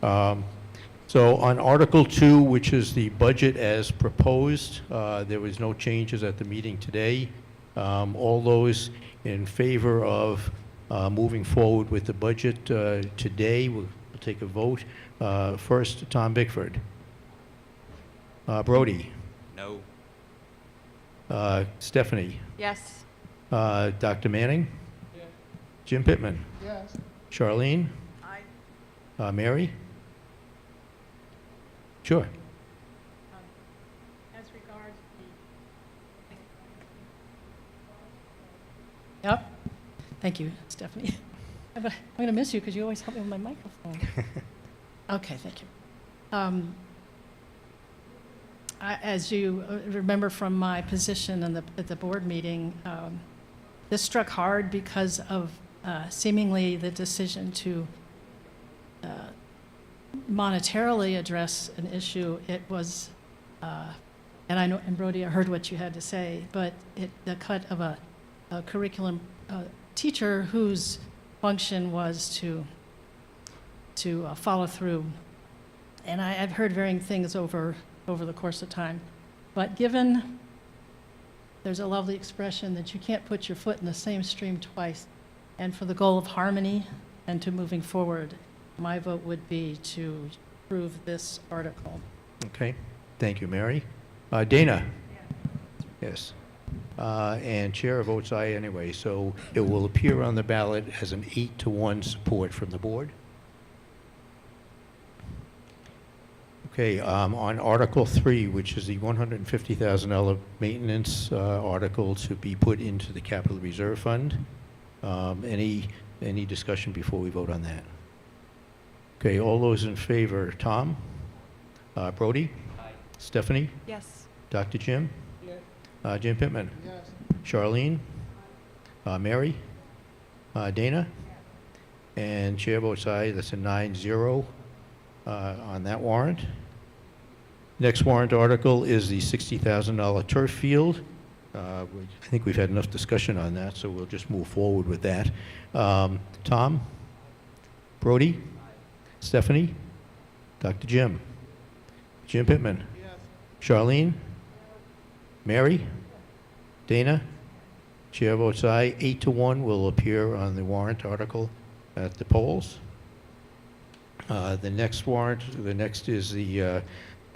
S2: So on Article 2, which is the budget as proposed, there was no changes at the meeting today. All those in favor of moving forward with the budget today, we'll take a vote. First, Tom Bickford. Brody.
S6: No.
S2: Stephanie.
S12: Yes.
S2: Dr. Manning? Yes. Jim Pittman?
S15: Yes.
S2: Charlene?
S13: Aye.
S2: Mary? Sure.
S10: As regards
S16: Yep. Thank you, Stephanie. I'm going to miss you because you always help me with my microphone. Okay, thank you. As you remember from my position at the board meeting, this struck hard because of seemingly the decision to monetarily address an issue. It was, and I know, and Brody, I heard what you had to say, but the cut of a curriculum teacher whose function was to follow through. And I've heard varying things over the course of time. But given there's a lovely expression that you can't put your foot in the same stream twice, and for the goal of harmony and to moving forward, my vote would be to approve this article.
S2: Okay, thank you, Mary. Dana? Yes. And chair votes aye anyway, so it will appear on the ballot as an 8-to-1 support from the board. Okay, on Article 3, which is the $150,000 maintenance article to be put into the Capital Reserve Fund. Any discussion before we vote on that? Okay, all those in favor, Tom? Brody? Aye. Stephanie?
S12: Yes.
S2: Dr. Jim?
S15: Yes.
S2: Jim Pittman?
S15: Yes.
S2: Charlene? Mary? Dana? And chair votes aye. That's a 9-0 on that warrant. Next warrant article is the $60,000 turf field. I think we've had enough discussion on that, so we'll just move forward with that. Tom? Brody? Stephanie? Dr. Jim? Jim Pittman?
S15: Yes.
S2: Charlene? Mary? Dana? Chair votes aye. 8-to-1 will appear on the warrant article at the polls. The next is the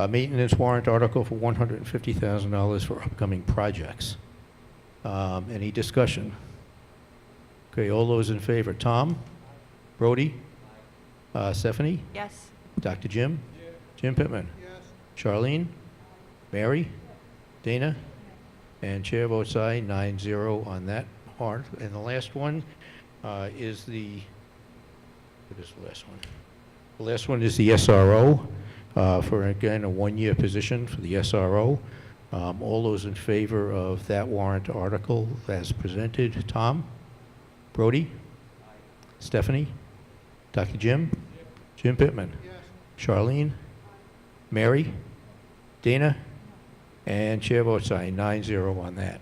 S2: maintenance warrant article for $150,000 for upcoming projects. Any discussion? Okay, all those in favor. Tom? Brody? Stephanie?
S12: Yes.
S2: Dr. Jim?
S15: Yes.
S2: Jim Pittman?
S15: Yes.
S2: Charlene? Mary? Dana? And chair votes aye, 9-0 on that part. And the last one is the, what is the last one? The last one is the SRO, for, again, a one-year position for the SRO. All those in favor of that warrant article as presented. Tom? Brody? Stephanie? Dr. Jim? Jim Pittman?
S15: Yes.
S2: Charlene? Mary? Dana? And chair votes aye, 9-0 on that.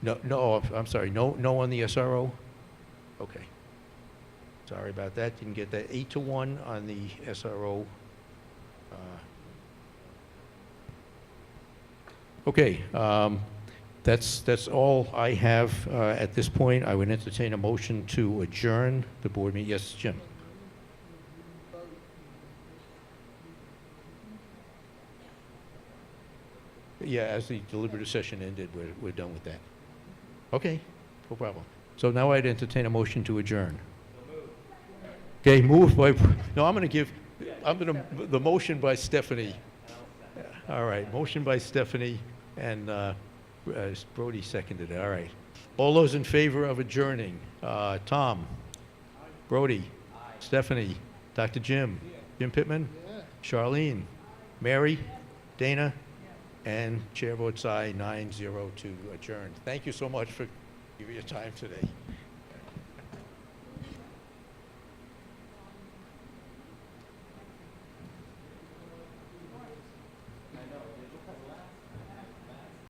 S2: No, I'm sorry, no on the SRO? Okay. Sorry about that, didn't get that. 8-to-1 on the SRO. Okay, that's all I have at this point. I would entertain a motion to adjourn the board meeting. Yes, Jim? Yeah, as the deliberative session ended, we're done with that. Okay, no problem. So now I'd entertain a motion to adjourn. Okay, moved by, no, the motion by Stephanie. All right, motion by Stephanie, and Brody seconded it, all right. All those in favor of adjourning, Tom? Brody? Stephanie? Dr. Jim? Jim Pittman? Charlene? Mary? Dana? And chair votes aye, 9-0 to adjourn. Thank you so much for giving your time today.